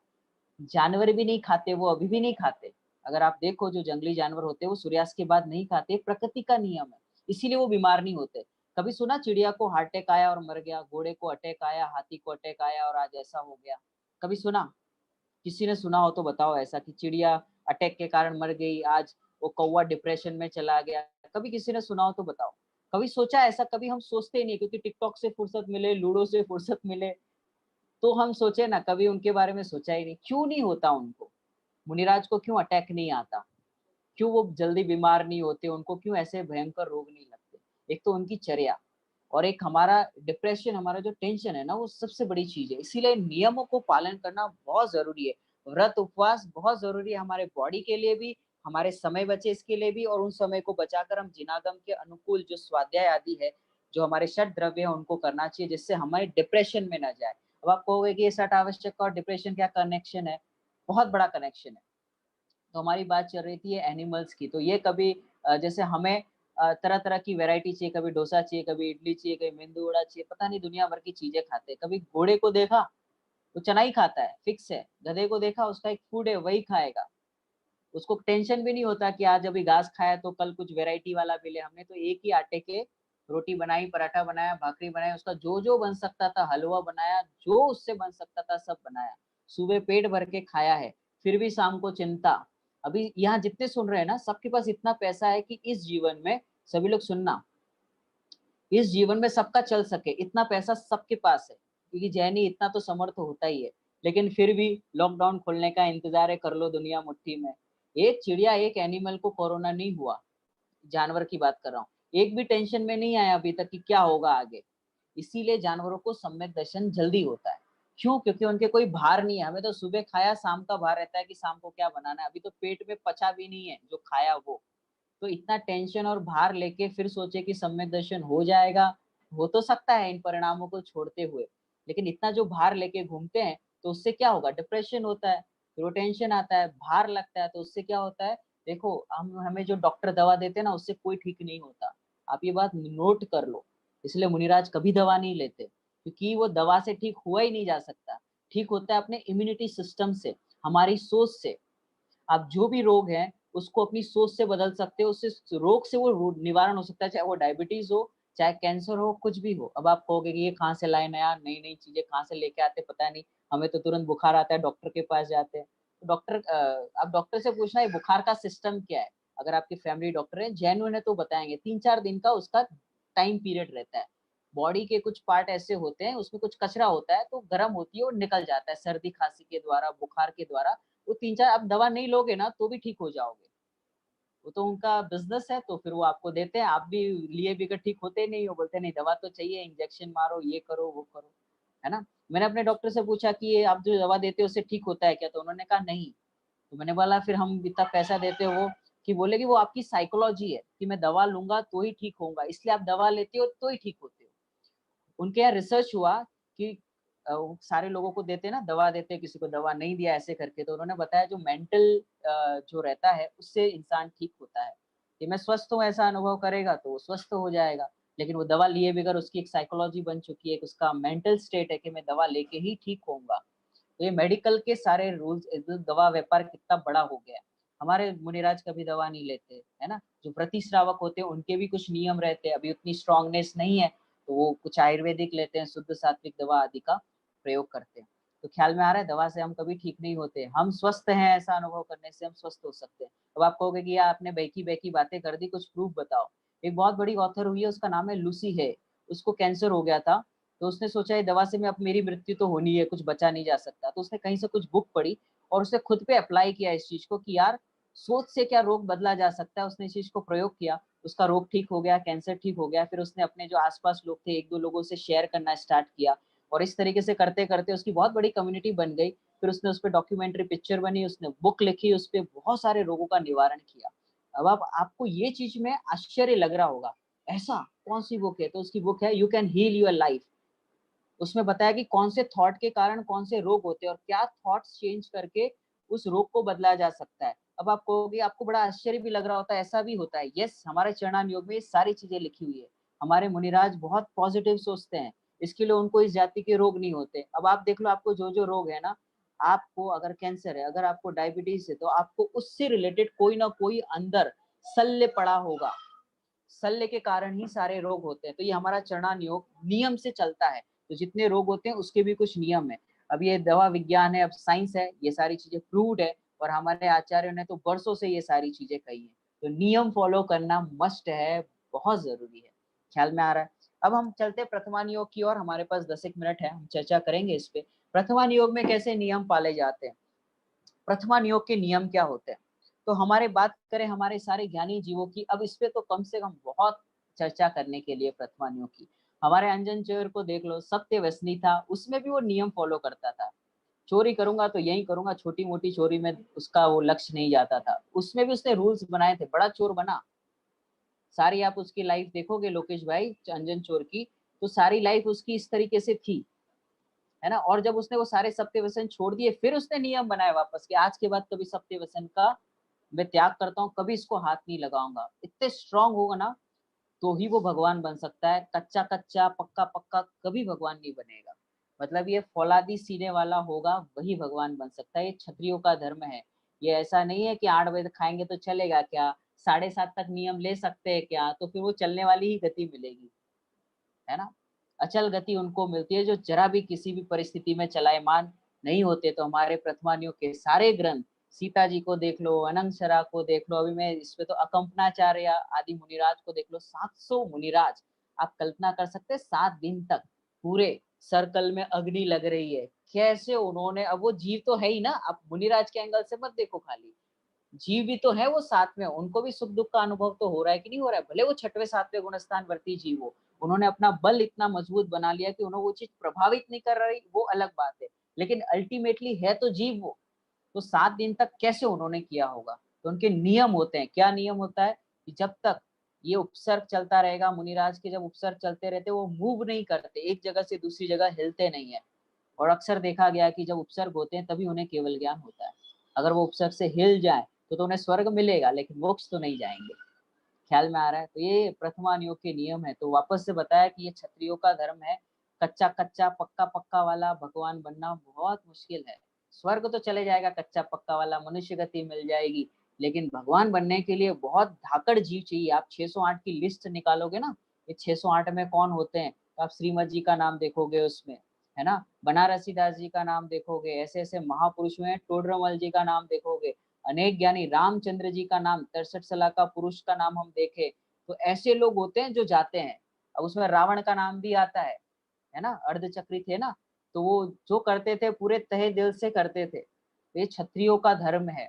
जानवर भी नहीं खाते, वो अभी भी नहीं खाते। अगर आप देखो जो जंगली जानवर होते हैं वो सूर्यास्त के बाद नहीं खाते, प्रकृति का नियम है। इसीलिए वो बीमार नहीं होते। कभी सुना चिड़िया को हार्ट अटैक आया और मर गया, घोड़े को अटैक आया, हाथी को अटैक आया और आज ऐसा हो गया? कभी सुना? किसी ने सुना हो तो बताओ ऐसा कि चिड़िया अटैक के कारण मर गई, आज वो कौवा डिप्रेशन में चला गया। कभी किसी ने सुना हो तो बताओ। कभी सोचा ऐसा? कभी हम सोचते ही नहीं, क्योंकि टिकटॉक से फुर्सत मिले, लूडो से फुर्सत मिले, तो हम सोचे ना, कभी उनके बारे में सोचा ही नहीं। क्यों नहीं होता उनको? मुनिराज को क्यों अटैक नहीं आता? क्यों वो जल्दी बीमार नहीं होते? उनको क्यों ऐसे भयंकर रोग नहीं लगते? एक तो उनकी चर्या, और एक हमारा डिप्रेशन, हमारा जो टेंशन है ना, वो सबसे बड़ी चीज़ है। इसीलिए नियमों को पालन करना बहुत ज़रूरी है। व्रत उपवास बहुत ज़रूरी है हमारे बॉडी के लिए भी, हमारे समय बचे इसके लिए भी, और उन समय को बचाकर हम जिनागम के अनुकूल जो स्वाध्याय आदि है, जो हमारे षट द्रव्य है, उनको करना चाहिए, जिससे हमारे डिप्रेशन में ना जाए। अब आप कहोगे कि ये षट आवश्यक और डिप्रेशन क्या कनेक्शन है? बहुत बड़ा कनेक्शन है। तो हमारी बात चल रही थी एनिमल्स की, तो ये कभी जैसे हमें तरह-तरह की वैरायटी चाहिए, कभी डोसा चाहिए, कभी इडली चाहिए, कभी मेंदू वड़ा चाहिए, पता नहीं दुनिया भर की चीज़ें खाते हैं। कभी घोड़े को देखा? वो चना ही खाता है, फिक्स है। गधे को देखा? उसका एक फूड है, वही खाएगा। उसको टेंशन भी नहीं होता कि आज अभी घास खाया तो कल कुछ वैरायटी वाला मिले। हमने तो एक ही आटे के रोटी बनाई, पराठा बनाया, भाकरी बनाई, उसका जो-जो बन सकता था, हलवा बनाया, जो उससे बन सकता था सब बनाया। सुबह पेट भर के खाया है, फिर भी शाम को चिंता। अभी यहाँ जितने सुन रहे हैं ना, सबके पास इतना पैसा है कि इस जीवन में, सभी लोग सुनना, इस जीवन में सबका चल सके, इतना पैसा सबके पास है, क्योंकि जैनी इतना तो समर्थ होता ही है। लेकिन फिर भी लॉकडाउन खोलने का इंतज़ार है, कर लो दुनिया मुट्ठी में। एक चिड़िया, एक एनिमल को कोरोना नहीं हुआ, जानवर की बात कर रहा हूँ। एक भी टेंशन में नहीं आया अभी तक कि क्या होगा आगे। इसीलिए जानवरों को सम्यक दर्शन जल्दी होता है। क्यों? क्योंकि उनके कोई भार नहीं है। हमें तो सुबह खाया, शाम का भार रहता है कि शाम को क्या बनाना है। अभी तो पेट में पचा भी नहीं है, जो खाया वो। तो इतना टेंशन और भार लेके फिर सोचे कि सम्यक दर्शन हो जाएगा, हो तो सकता है इन परिणामों को छोड़ते हुए, लेकिन इतना जो भार लेके घूमते हैं, तो उससे क्या होगा? डिप्रेशन होता है, फिर वो टेंशन आता है, भार लगता है, तो उससे क्या होता है? देखो, हम हमें जो डॉक्टर दवा देते हैं ना, उससे कोई ठीक नहीं होता। आप ये बात नोट कर लो। इसलिए मुनिराज कभी दवा नहीं लेते, क्योंकि वो दवा से ठीक हुआ ही नहीं जा सकता। ठीक होता है अपने इम्यूनिटी सिस्टम से, हमारी सोच से। आप जो भी रोग है, उसको अपनी सोच से बदल सकते हो, उससे रोग से वो निवारण हो सकता है, चाहे वो डायबिटीज़ हो, चाहे कैंसर हो, कुछ भी हो। अब आप कहोगे कि ये कहाँ से लाए नया, नई-नई चीज़ें कहाँ से लेके आते पता नहीं, हमें तो तुरंत बुखार आता है, डॉक्टर के पास जाते हैं। तो डॉक्टर आप डॉक्टर से पूछना ये बुखार का सिस्टम क्या है? अगर आपकी फैमिली डॉक्टर है, जेन्युइन है तो बताएँगे, 3-4 दिन का उसका टाइम पीरियड रहता है। बॉडी के कुछ पार्ट ऐसे होते हैं, उसमें कुछ कचरा होता है, तो गरम होती है और निकल जाता है, सर्दी-खाँसी के द्वारा, बुखार के द्वारा। वो 3-4 आप दवा नहीं लोगे ना तो भी ठीक हो जाओगे। वो तो उनका बिज़नेस है, तो फिर वो आपको देते हैं, आप भी लिए बिगर ठीक होते नहीं हो, बोलते हैं नहीं दवा तो चाहिए, इंजेक्शन मारो, ये करो, वो करो, है ना? मैंने अपने डॉक्टर से पूछा कि ये आप जो दवा देते हो उससे ठीक होता है क्या? तो उन्होंने कहा नहीं। तो मैंने बोला फिर हम इतना पैसा देते हो, कि बोले कि वो आपकी साइकोलॉजी है, कि मैं दवा लूँगा तो ही ठीक होऊँगा, इसलिए आप दवा लेते हो तो ही ठीक होते हो। उनके यहाँ रिसर्च हुआ कि वो सारे लोगों को देते हैं ना, दवा देते हैं, किसी को दवा नहीं दिया ऐसे करके, तो उन्होंने बताया जो मेंटल जो रहता है उससे इंसान ठीक होता है, कि मैं स्वस्थ हूँ ऐसा अनुभव करेगा तो वो स्वस्थ हो जाएगा। लेकिन वो दवा लिए बगैर उसकी एक साइकोलॉजी बन चुकी है, एक उसका मेंटल स्टेट है कि मैं दवा लेके ही ठीक होऊँगा। तो ये मेडिकल के सारे रूल्स, दवा व्यापार कितना बड़ा हो गया है। हमारे मुनिराज कभी दवा नहीं लेते, है ना? जो प्रतिश्रावक होते हैं उनके भी कुछ नियम रहते हैं, अभी उतनी स्ट्रॉन्गनेस नहीं है, तो वो कुछ आयुर्वेदिक लेते हैं, शुद्ध सात्विक दवा आदि का प्रयोग करते हैं। तो ख्याल में आ रहा है, दवा से हम कभी ठीक नहीं होते, हम स्वस्थ हैं ऐसा अनुभव करने से हम स्वस्थ हो सकते हैं। अब आप कहोगे कि यार आपने बहकी-बहकी बातें कर दी, कुछ प्रूफ बताओ। एक बहुत बड़ी ऑथर हुई है, उसका नाम है लूसी है, उसको कैंसर हो गया था, तो उसने सोचा ये दवा से मैं अब मेरी मृत्यु तो होनी है, कुछ बचा नहीं जा सकता। तो उसने कहीं से कुछ बुक पढ़ी और उसने खुद पे अप्लाई किया इस चीज़ को कि यार सोच से क्या रोग बदला जा सकता है। उसने इस चीज़ को प्रयोग किया, उसका रोग ठीक हो गया, कैंसर ठीक हो गया। फिर उसने अपने जो आस-पास लोग थे 1-2 लोगों से शेयर करना स्टार्ट किया और इस तरीके से करते-करते उसकी बहुत बड़ी कम्युनिटी बन गई। फिर उसने उसपे डॉक्यूमेंट्री पिक्चर बनी, उसने बुक लिखी, उसपे बहुत सारे रोगों का निवारण किया। अब आप आपको ये चीज़ में आश्चर्य लग रहा होगा, ऐसा कौन-सी बुक है? तो उसकी बुक है you can heal your life. उसमें बताया कि कौन से थॉट के कारण कौन से रोग होते हैं और क्या थॉट्स चेंज करके उस रोग को बदला जा सकता है। अब आप कहोगे आपको बड़ा आश्चर्य भी लग रहा होता है, ऐसा भी होता है। यस, हमारे चरणान योग में ये सारी चीज़ें लिखी हुई है। हमारे मुनिराज बहुत पॉजिटिव सोचते हैं, इसके लिए उनको इस जाति के रोग नहीं होते। अब आप देख लो आपको जो-जो रोग है ना, आपको अगर कैंसर है, अगर आपको डायबिटीज़ है, तो आपको उससे रिलेटेड कोई ना कोई अंदर शल्य पड़ा होगा। शल्य के कारण ही सारे रोग होते हैं। तो ये हमारा चरणान योग नियम से चलता है। तो जितने रोग होते हैं उसके भी कुछ नियम है। अब ये दवा विज्ञान है, अब साइंस है, ये सारी चीज़ें प्रूव्ड है और हमारे आचार्यों ने तो बरसों से ये सारी चीज़ें कही हैं। तो नियम फ़ॉलो करना मस्ट है, बहुत ज़रूरी है। ख्याल में आ रहा है? अब हम चलते हैं प्रथमान योग की ओर, हमारे पास 10 एक मिनट है, हम चर्चा करेंगे इस पे। प्रथमान योग में कैसे नियम पाले जाते हैं? प्रथमान योग के नियम क्या होते हैं? तो हमारे बात करें हमारे सारे ज्ञानी जीवों की, अब इस पे तो कम से कम बहुत चर्चा करने के लिए प्रथमान योग की। हमारे अंजन चेयर को देख लो, सत्य व्यसनी था, उसमें भी वो नियम फॉलो करता था। चोरी करूँगा तो यही करूँगा, छोटी-मोटी चोरी में उसका वो लक्ष्य नहीं जाता था। उसमें भी उसने रूल्स बनाए थे, बड़ा चोर बना। सारी आप उसकी लाइफ देखोगे लोकेश भाई, अंजन चोर की, तो सारी लाइफ उसकी इस तरीके से थी। है ना? और जब उसने वो सारे सत्य व्यसन छोड़ दिए, फिर उसने नियम बनाए वापस कि आज के बाद कभी सत्य व्यसन का मैं त्याग करता हूँ, कभी इसको हाथ नहीं लगाऊँगा। इतने स्ट्रॉन्ग होगा ना, तो ही वो भगवान बन सकता है। कच्चा-कच्चा, पक्का-पक्का कभी भगवान नहीं बनेगा। मतलब ये फौलादी सीने वाला होगा, वही भगवान बन सकता है। ये क्षत्रियों का धर्म है। ये ऐसा नहीं है कि 8 बजे तक खाएँगे तो चलेगा क्या? 7:30 तक नियम ले सकते हैं क्या? तो फिर वो चलने वाली ही गति मिलेगी। है ना? अचल गति उनको मिलती है जो ज़रा भी किसी भी परिस्थिति में चलायमान नहीं होते। तो हमारे प्रथमानियों के सारे ग्रंथ, सीता जी को देख लो, अनंगशरा को देख लो, अभी मैं इसमें तो अकंपनाचार्य आदि मुनिराज को देख लो, 700 मुनिराज। आप कल्पना कर सकते हैं 7 दिन तक पूरे सर्कल में अग्नि लग रही है। कैसे उन्होंने, अब वो जीव तो है ही ना, आप मुनिराज के एंगल से मत देखो खाली। जीव भी तो है वो साथ में, उनको भी सुख-दुःख का अनुभव तो हो रहा है कि नहीं हो रहा है? भले वो छठवें, सातवें गुणस्थान वर्ती जीव हो, उन्होंने अपना बल इतना मजबूत बना लिया कि उन्हें वो चीज़ प्रभावित नहीं कर रही, वो अलग बात है। लेकिन अल्टीमेटली है तो जीव वो, तो 7 दिन तक कैसे उन्होंने किया होगा? तो उनके नियम होते हैं, क्या नियम होता है कि जब तक ये उपसर्ग चलता रहेगा, मुनिराज के जब उपसर्ग चलते रहते हैं, वो मूव नहीं करते, एक जगह से दूसरी जगह हिलते नहीं हैं। और अक्सर देखा गया है कि जब उपसर्ग होते हैं तभी उन्हें केवल ज्ञान होता है। अगर वो उपसर्ग से हिल जाएँ तो उन्हें स्वर्ग मिलेगा लेकिन मोक्ष तो नहीं जाएँगे। ख्याल में आ रहा है? तो ये प्रथमान योग के नियम है। तो वापस से बताया कि ये क्षत्रियों का धर्म है। कच्चा-कच्चा, पक्का-पक्का वाला भगवान बनना बहुत मुश्किल है। स्वर्ग तो चले जाएगा कच्चा-पक्का वाला, मनुष्य गति मिल जाएगी। लेकिन भगवान बनने के लिए बहुत धाकड़ जीव चाहिए। आप 608 की लिस्ट निकालोगे ना, ये 608 में कौन होते हैं? तो आप श्रीमद जी का नाम देखोगे उसमें, है ना? बनारसी दास जी का नाम देखोगे, ऐसे-ऐसे महापुरुष हुए हैं, टोडरमल जी का नाम देखोगे। अनेक ज्ञानी रामचंद्र जी का नाम, 63 साल का पुरुष का नाम हम देखें, तो ऐसे लोग होते हैं जो जाते हैं। अब उसमें रावण का नाम भी आता है ना? अर्धचक्री थे ना, तो वो जो करते थे पूरे तहे दिल से करते थे। तो ये क्षत्रियों का धर्म है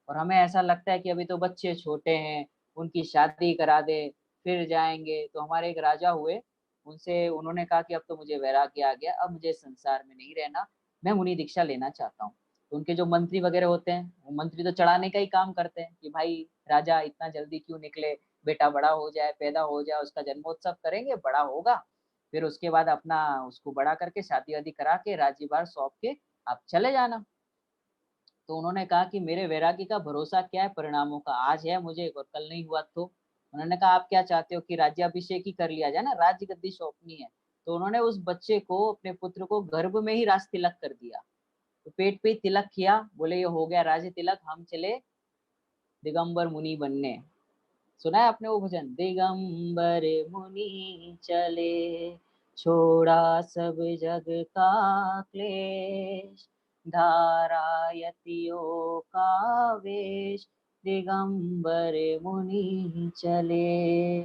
और हमें ऐसा लगता है कि अभी तो बच्चे छोटे हैं, उनकी शादी करा दें, फिर जाएँगे। तो हमारे एक राजा हुए, उनसे उन्होंने कहा कि अब तो मुझे वैराग्य आ गया, अब मुझे संसार में नहीं रहना, मैं मुनि दीक्षा लेना चाहता हूँ। तो उनके जो मंत्री वगैरह होते हैं, वो मंत्री तो चढ़ाने का ही काम करते हैं कि भाई राजा इतना जल्दी क्यों निकले, बेटा बड़ा हो जाए, पैदा हो जाए, उसका जन्मोत्सव करेंगे, बड़ा होगा, फिर उसके बाद अपना उसको बड़ा करके शादी-वादी करा के राज्यभार सौंप के आप चले जाना। तो उन्होंने कहा कि मेरे वैराग्य का भरोसा क्या है परिणामों का, आज है मुझे और कल नहीं हुआ तो? उन्होंने कहा आप क्या चाहते हो कि राज्याभिषेक ही कर लिया जाए ना, राज्य गद्दी सौंपनी है। तो उन्होंने उस बच्चे को, अपने पुत्र को गर्भ में ही राज तिलक कर दिया। तो पेट पे ही तिलक किया, बोले ये हो गया राज तिलक, हम चले दिगंबर मुनि बनने। सुना है आपने वो भजन? दिगंबर मुनि चले, छोड़ा सब जग का क्लेश, धारा यतियों का वेश, दिगंबर मुनि चले।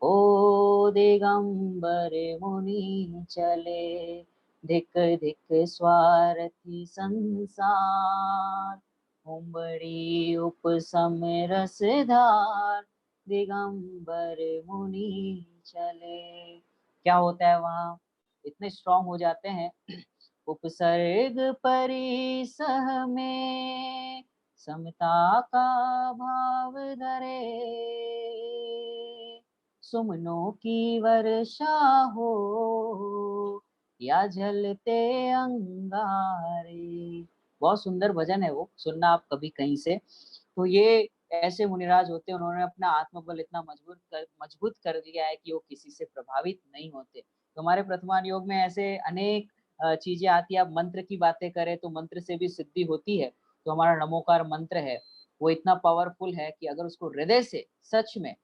ओ दिगंबर मुनि चले, धिक धिक स्वार्थी संसार, उमड़ी उपसम रस धार, दिगंबर मुनि चले। क्या होता है वहाँ, इतने स्ट्रांग हो जाते हैं। उपसर्ग परिसह में समता का भाव धरे, सुमनों की वर्षा हो या जलते अंगारे। बहुत सुंदर भजन है वो, सुनना आप कभी कहीं से। तो ये ऐसे मुनिराज होते हैं, उन्होंने अपना आत्मबल इतना मजबूत कर दिया है कि वो किसी से प्रभावित नहीं होते। तो हमारे प्रथमान योग में ऐसे अनेक चीजें आती है। आप मंत्र की बातें करें तो मंत्र से भी सिद्धि होती है। तो हमारा नमोकार मंत्र है वो इतना पावरफुल है कि अगर उसको हृदय से, सच में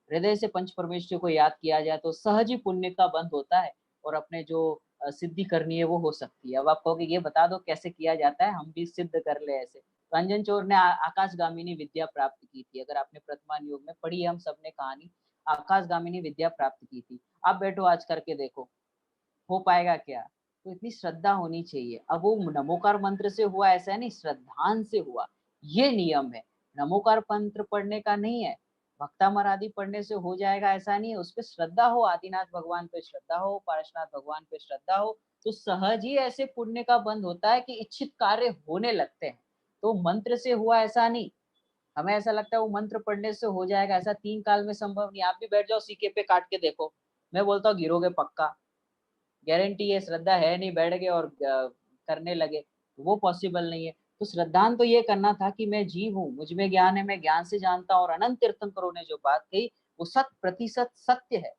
हृदय से पंच परमेश्वर को याद किया जाए तो सहज ही पुण्य का बंध होता है और अपने जो सिद्धि करनी है वो हो सकती है। अब आप कहोगे ये बता दो कैसे किया जाता है, हम भी सिद्ध कर ले ऐसे। तो अंजन चोर ने आकाशगामिनी विद्या प्राप्त की थी। अगर आपने प्रथमान योग में पढ़ी है हम सबने कहानी, आकाशगामिनी विद्या प्राप्त की थी। आप बैठो आज करके देखो हो पाएगा क्या। तो इतनी श्रद्धा होनी चाहिए। अब वो नमोकार मंत्र से हुआ ऐसा है नहीं, श्रद्धान से हुआ, ये नियम है। नमोकार मंत्र पढ़ने का नहीं है, भक्तामर आदि पढ़ने से हो जाएगा ऐसा नहीं है। उस पर श्रद्धा हो, आदिनाथ भगवान पे श्रद्धा हो, पार्श्वनाथ भगवान पे श्रद्धा हो, तो सहज ही ऐसे पुण्य का बंध होता है कि इच्छित कार्य होने लगते हैं। तो मंत्र से हुआ ऐसा नहीं, हमें ऐसा लगता है वो मंत्र पढ़ने से हो जाएगा, ऐसा 3 काल में संभव नहीं। आप भी बैठ जाओ सीके पे काट के देखो, मैं बोलता हूँ गिरोगे पक्का, गारंटी है। श्रद्धा है नहीं, बैठ गए और करने लगे, वो पॉसिबल नहीं है। तो श्रद्धान तो ये करना था कि मैं जीव हूँ, मुझ में ज्ञान है, मैं ज्ञान से जानता हूँ। और अनंत तीर्थंकरों ने जो बात कही वो 100% सत्य है।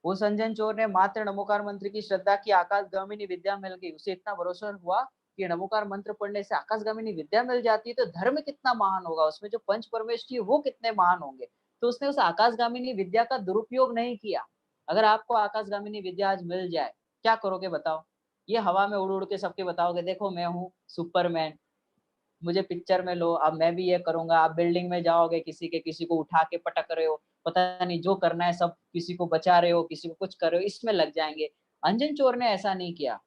वो संजन चोर ने मात्र नमोकार मंत्र की श्रद्धा की, आकाशगामिनी विद्या मिल गई। उसे इतना भरोसा हुआ कि नमोकार मंत्र पढ़ने से आकाशगामिनी विद्या मिल जाती है तो धर्म कितना महान होगा, उसमें जो पंच परमेश्वर वो कितने महान होंगे। तो उसने उस आकाशगामिनी विद्या का दुरुपयोग नहीं किया। अगर आपको आकाशगामिनी विद्या आज मिल जाए, क्या करोगे बताओ? ये हवा में उड़ उड़ के सबके बताओगे देखो मैं हूँ सुपरमैन, मुझे पिक्चर में लो, अब मैं भी ये करूंगा। आप बिल्डिंग में जाओगे, किसी को उठा के पटक रहे हो, पता नहीं जो करना है सब, किसी को बचा रहे हो, किसी को कुछ कर रहे हो, इसमें लग जाएंगे। अंजन चोर ने ऐसा नहीं किया,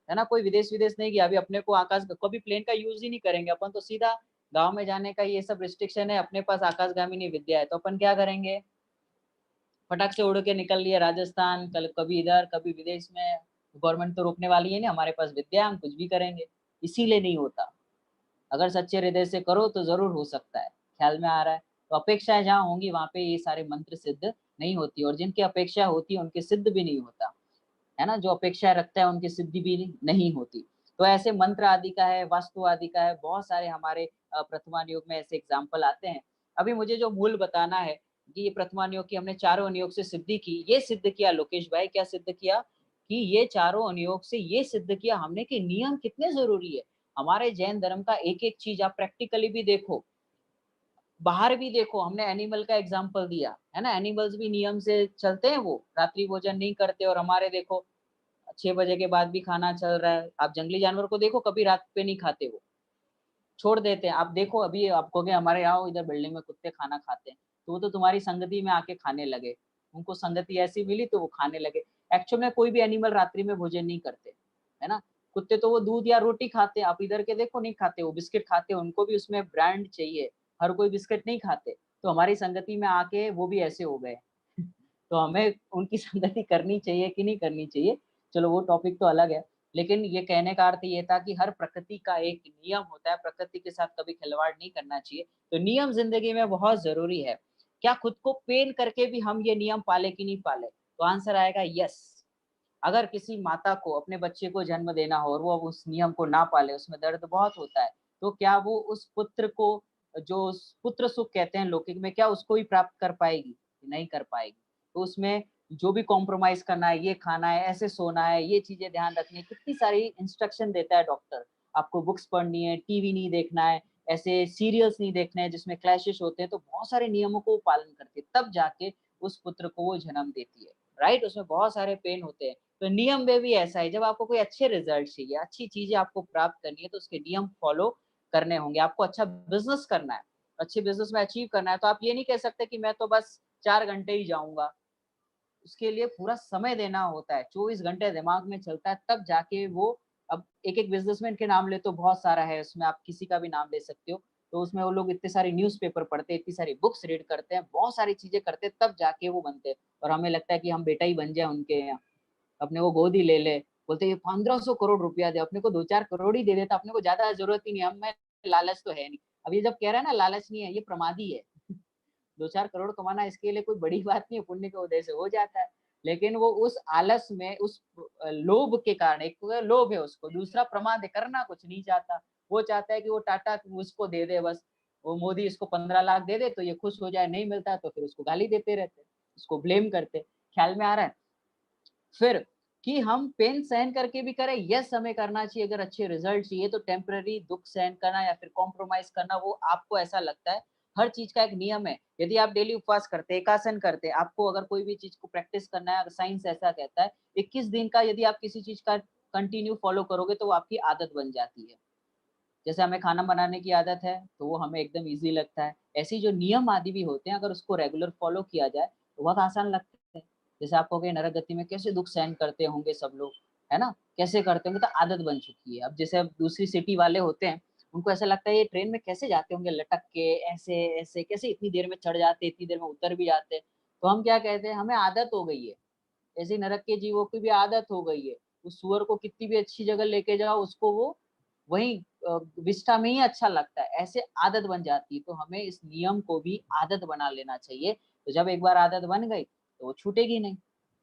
है ना। कोई विदेश विदेश नहीं किया। अभी अपने को आकाश, कभी प्लेन का यूज ही नहीं करेंगे अपन, तो सीधा गांव में जाने का ये सब रिस्ट्रिक्शन है। अपने पास आकाशगामिनी विद्या है तो अपन क्या करेंगे, फटाक से उड़ के निकल लिए राजस्थान, कल कभी इधर कभी विदेश में। गवर्नमेंट तो रोकने वाली है नहीं, हमारे पास विद्या, हम कुछ भी करेंगे। इसीलिए नहीं होता। अगर सच्चे हृदय से करो तो जरूर हो सकता है। ख्याल में आ रहा है? तो अपेक्षाएं जहाँ होंगी वहां पे ये सारे मंत्र सिद्ध नहीं होती, और जिनकी अपेक्षा होती है उनके सिद्ध भी नहीं होता, है ना। जो अपेक्षा रखता है उनकी सिद्धि भी नहीं होती। तो ऐसे मंत्र आदि का है, वास्तु आदि का है, बहुत सारे हमारे प्रथमान योग में ऐसे एग्जाम्पल आते हैं। अभी मुझे जो मूल बताना है कि ये प्रथमान योग की हमने चारों अनुयोग से सिद्धि की, ये सिद्ध किया लोकेश भाई, क्या सिद्ध किया कि ये चारों अनुयोग से ये सिद्ध किया हमने कि नियम कितने जरूरी है। हमारे जैन धर्म का एक एक चीज आप प्रैक्टिकली भी देखो, बाहर भी देखो। हमने एनिमल का एग्जाम्पल दिया है ना, एनिमल्स भी नियम से चलते हैं, वो रात्रि भोजन नहीं करते। और हमारे देखो 6 बजे के बाद भी खाना चल रहा है। आप जंगली जानवर को देखो, कभी रात पे नहीं खाते, वो छोड़ देते हैं। आप देखो अभी आप कहोगे हमारे यहाँ इधर बिल्डिंग में कुत्ते खाना खाते हैं, तो वो तो तुम्हारी संगति में आके खाने लगे, उनको संगति ऐसी मिली तो वो खाने लगे। एक्चुअल में कोई भी एनिमल रात्रि में भोजन नहीं करते, है ना। कुत्ते तो वो दूध या रोटी खाते हैं, आप इधर के देखो नहीं खाते, वो बिस्किट खाते हैं, उनको भी उसमें ब्रांड चाहिए, हर कोई बिस्किट नहीं खाते। तो हमारी संगति में आके वो भी ऐसे हो गए। तो हमें उनकी संगति करनी चाहिए कि नहीं करनी चाहिए, चलो वो टॉपिक तो अलग है। लेकिन ये कहने का अर्थ ये था कि हर प्रकृति का एक नियम होता है, प्रकृति के साथ कभी खिलवाड़ नहीं करना चाहिए। तो नियम जिंदगी में बहुत जरूरी है। क्या खुद को पेन करके भी हम ये नियम पाले कि नहीं पाले? तो आंसर आएगा यस। अगर किसी माता को अपने बच्चे को जन्म देना हो और वो उस नियम को ना पाले, उसमें दर्द बहुत होता है, तो क्या वो उस पुत्र को, जो पुत्र सुख कहते हैं लौकिक में, क्या उसको ही प्राप्त कर पाएगी? नहीं कर पाएगी। तो उसमें जो भी कॉम्प्रोमाइज करना है, ये खाना है, ऐसे सोना है, ये चीजें ध्यान रखनी है, कितनी सारी इंस्ट्रक्शन देता है डॉक्टर। आपको बुक्स पढ़नी है, टीवी नहीं देखना है, ऐसे सीरियल्स नहीं देखने हैं जिसमें क्लैशेस होते हैं। तो बहुत सारे नियमों को पालन करती है, तब जाके उस पुत्र को वो जन्म देती है। राइट? उसमें बहुत सारे पेन होते हैं। तो नियम में भी ऐसा है, जब आपको कोई अच्छे रिजल्ट चाहिए, अच्छी चीज़ें आपको प्राप्त करनी है, तो उसके नियम फॉलो करने होंगे। आपको अच्छा बिज़नेस करना है, अच्छे बिज़नेस में अचीव करना है, तो आप ये नहीं कह सकते कि मैं तो बस 4 घंटे ही जाऊँगा। उसके लिए पूरा समय देना होता है, 24 घंटे दिमाग में चलता है, तब जाके वो अब एक-एक बिज़नेसमैन के नाम ले तो बहुत सारा है, उसमें आप किसी का भी नाम ले सकते हो। तो उसमें वो लोग इतने सारे न्यूज़पेपर पढ़ते हैं, इतनी सारी बुक्स रीड करते हैं, बहुत सारी चीज़ें करते हैं, तब जाके वो बनते हैं। और हमें लगता है कि हम बेटा ही बन जाएँ उनके यहाँ, अपने को गोद ही ले ले। बोलते हैं ये 1500 करोड़ रुपया दे, अपने को 2-4 करोड़ ही दे देता, अपने को ज़्यादा ज़रूरत ही नहीं है, हमें लालच तो है नहीं। अब ये जब कह रहा है ना लालच नहीं है, ये प्रमादी है। 2-4 करोड़ कमाना इसके लिए कोई बड़ी बात नहीं है, पुण्य के उदय से हो जाता है। लेकिन वो उस आलस में, उस लोभ के कारण, एक तो लोभ है उसको, दूसरा प्रमाद है, करना कुछ नहीं चाहता। वो चाहता है कि वो टाटा उसको दे दे बस, वो मोदी इसको 15 लाख दे दे तो ये खुश हो जाए, नहीं मिलता तो फिर उसको गाली देते रहते हैं, उसको ब्लेम करते हैं। ख्याल में आ रहा है? फिर कि हम पेन सहन करके भी करें, यस हमें करना चाहिए अगर अच्छे रिजल्ट चाहिए तो टेम्पररी दुःख सहन करना या फिर कॉम्प्रोमाइज़ करना वो आपको ऐसा लगता है, हर चीज़ का एक नियम है। यदि आप डेली उपवास करते हैं, एकासन करते हैं, आपको अगर कोई भी चीज़ को प्रैक्टिस करना है, अगर साइंस ऐसा कहता है, 21 दिन का यदि आप किसी चीज़ का कंटिन्यू फॉलो करोगे तो वो आपकी आदत बन जाती है। जैसे हमें खाना बनाने की आदत है, तो वो हमें एकदम ईज़ी लगता है। ऐसे ही जो नियम आदि भी होते हैं, अगर उसको रेगुलर फ़ॉलो किया जाए, तो बहुत आसान लगते हैं। जैसे आप कहोगे नरक गति में कैसे दुःख सहन करते होंगे सब लोग, है ना? कैसे करते होंगे? तो आदत बन चुकी है। अब जैसे अब दूसरी सिटी वाले होते हैं, उनको ऐसा लगता है ये ट्रेन में कैसे जाते होंगे लटक के, ऐसे-ऐसे, कैसे इतनी देर में चढ़ जाते हैं, इतनी देर में उतर भी जाते हैं। तो हम क्या कहते हैं, हमें आदत हो गई है। ऐसे ही नरक के जीवों की भी आदत हो गई है। उस सूअर को कितनी भी अच्छी जगह लेके जाओ, उसको वो वहीं विष्ठा में ही अच्छा लगता है, ऐसे आदत बन जाती है। तो हमें इस नियम को भी आदत बना लेना चाहिए। तो जब एक बार आदत बन गई, तो वो छूटेगी नहीं।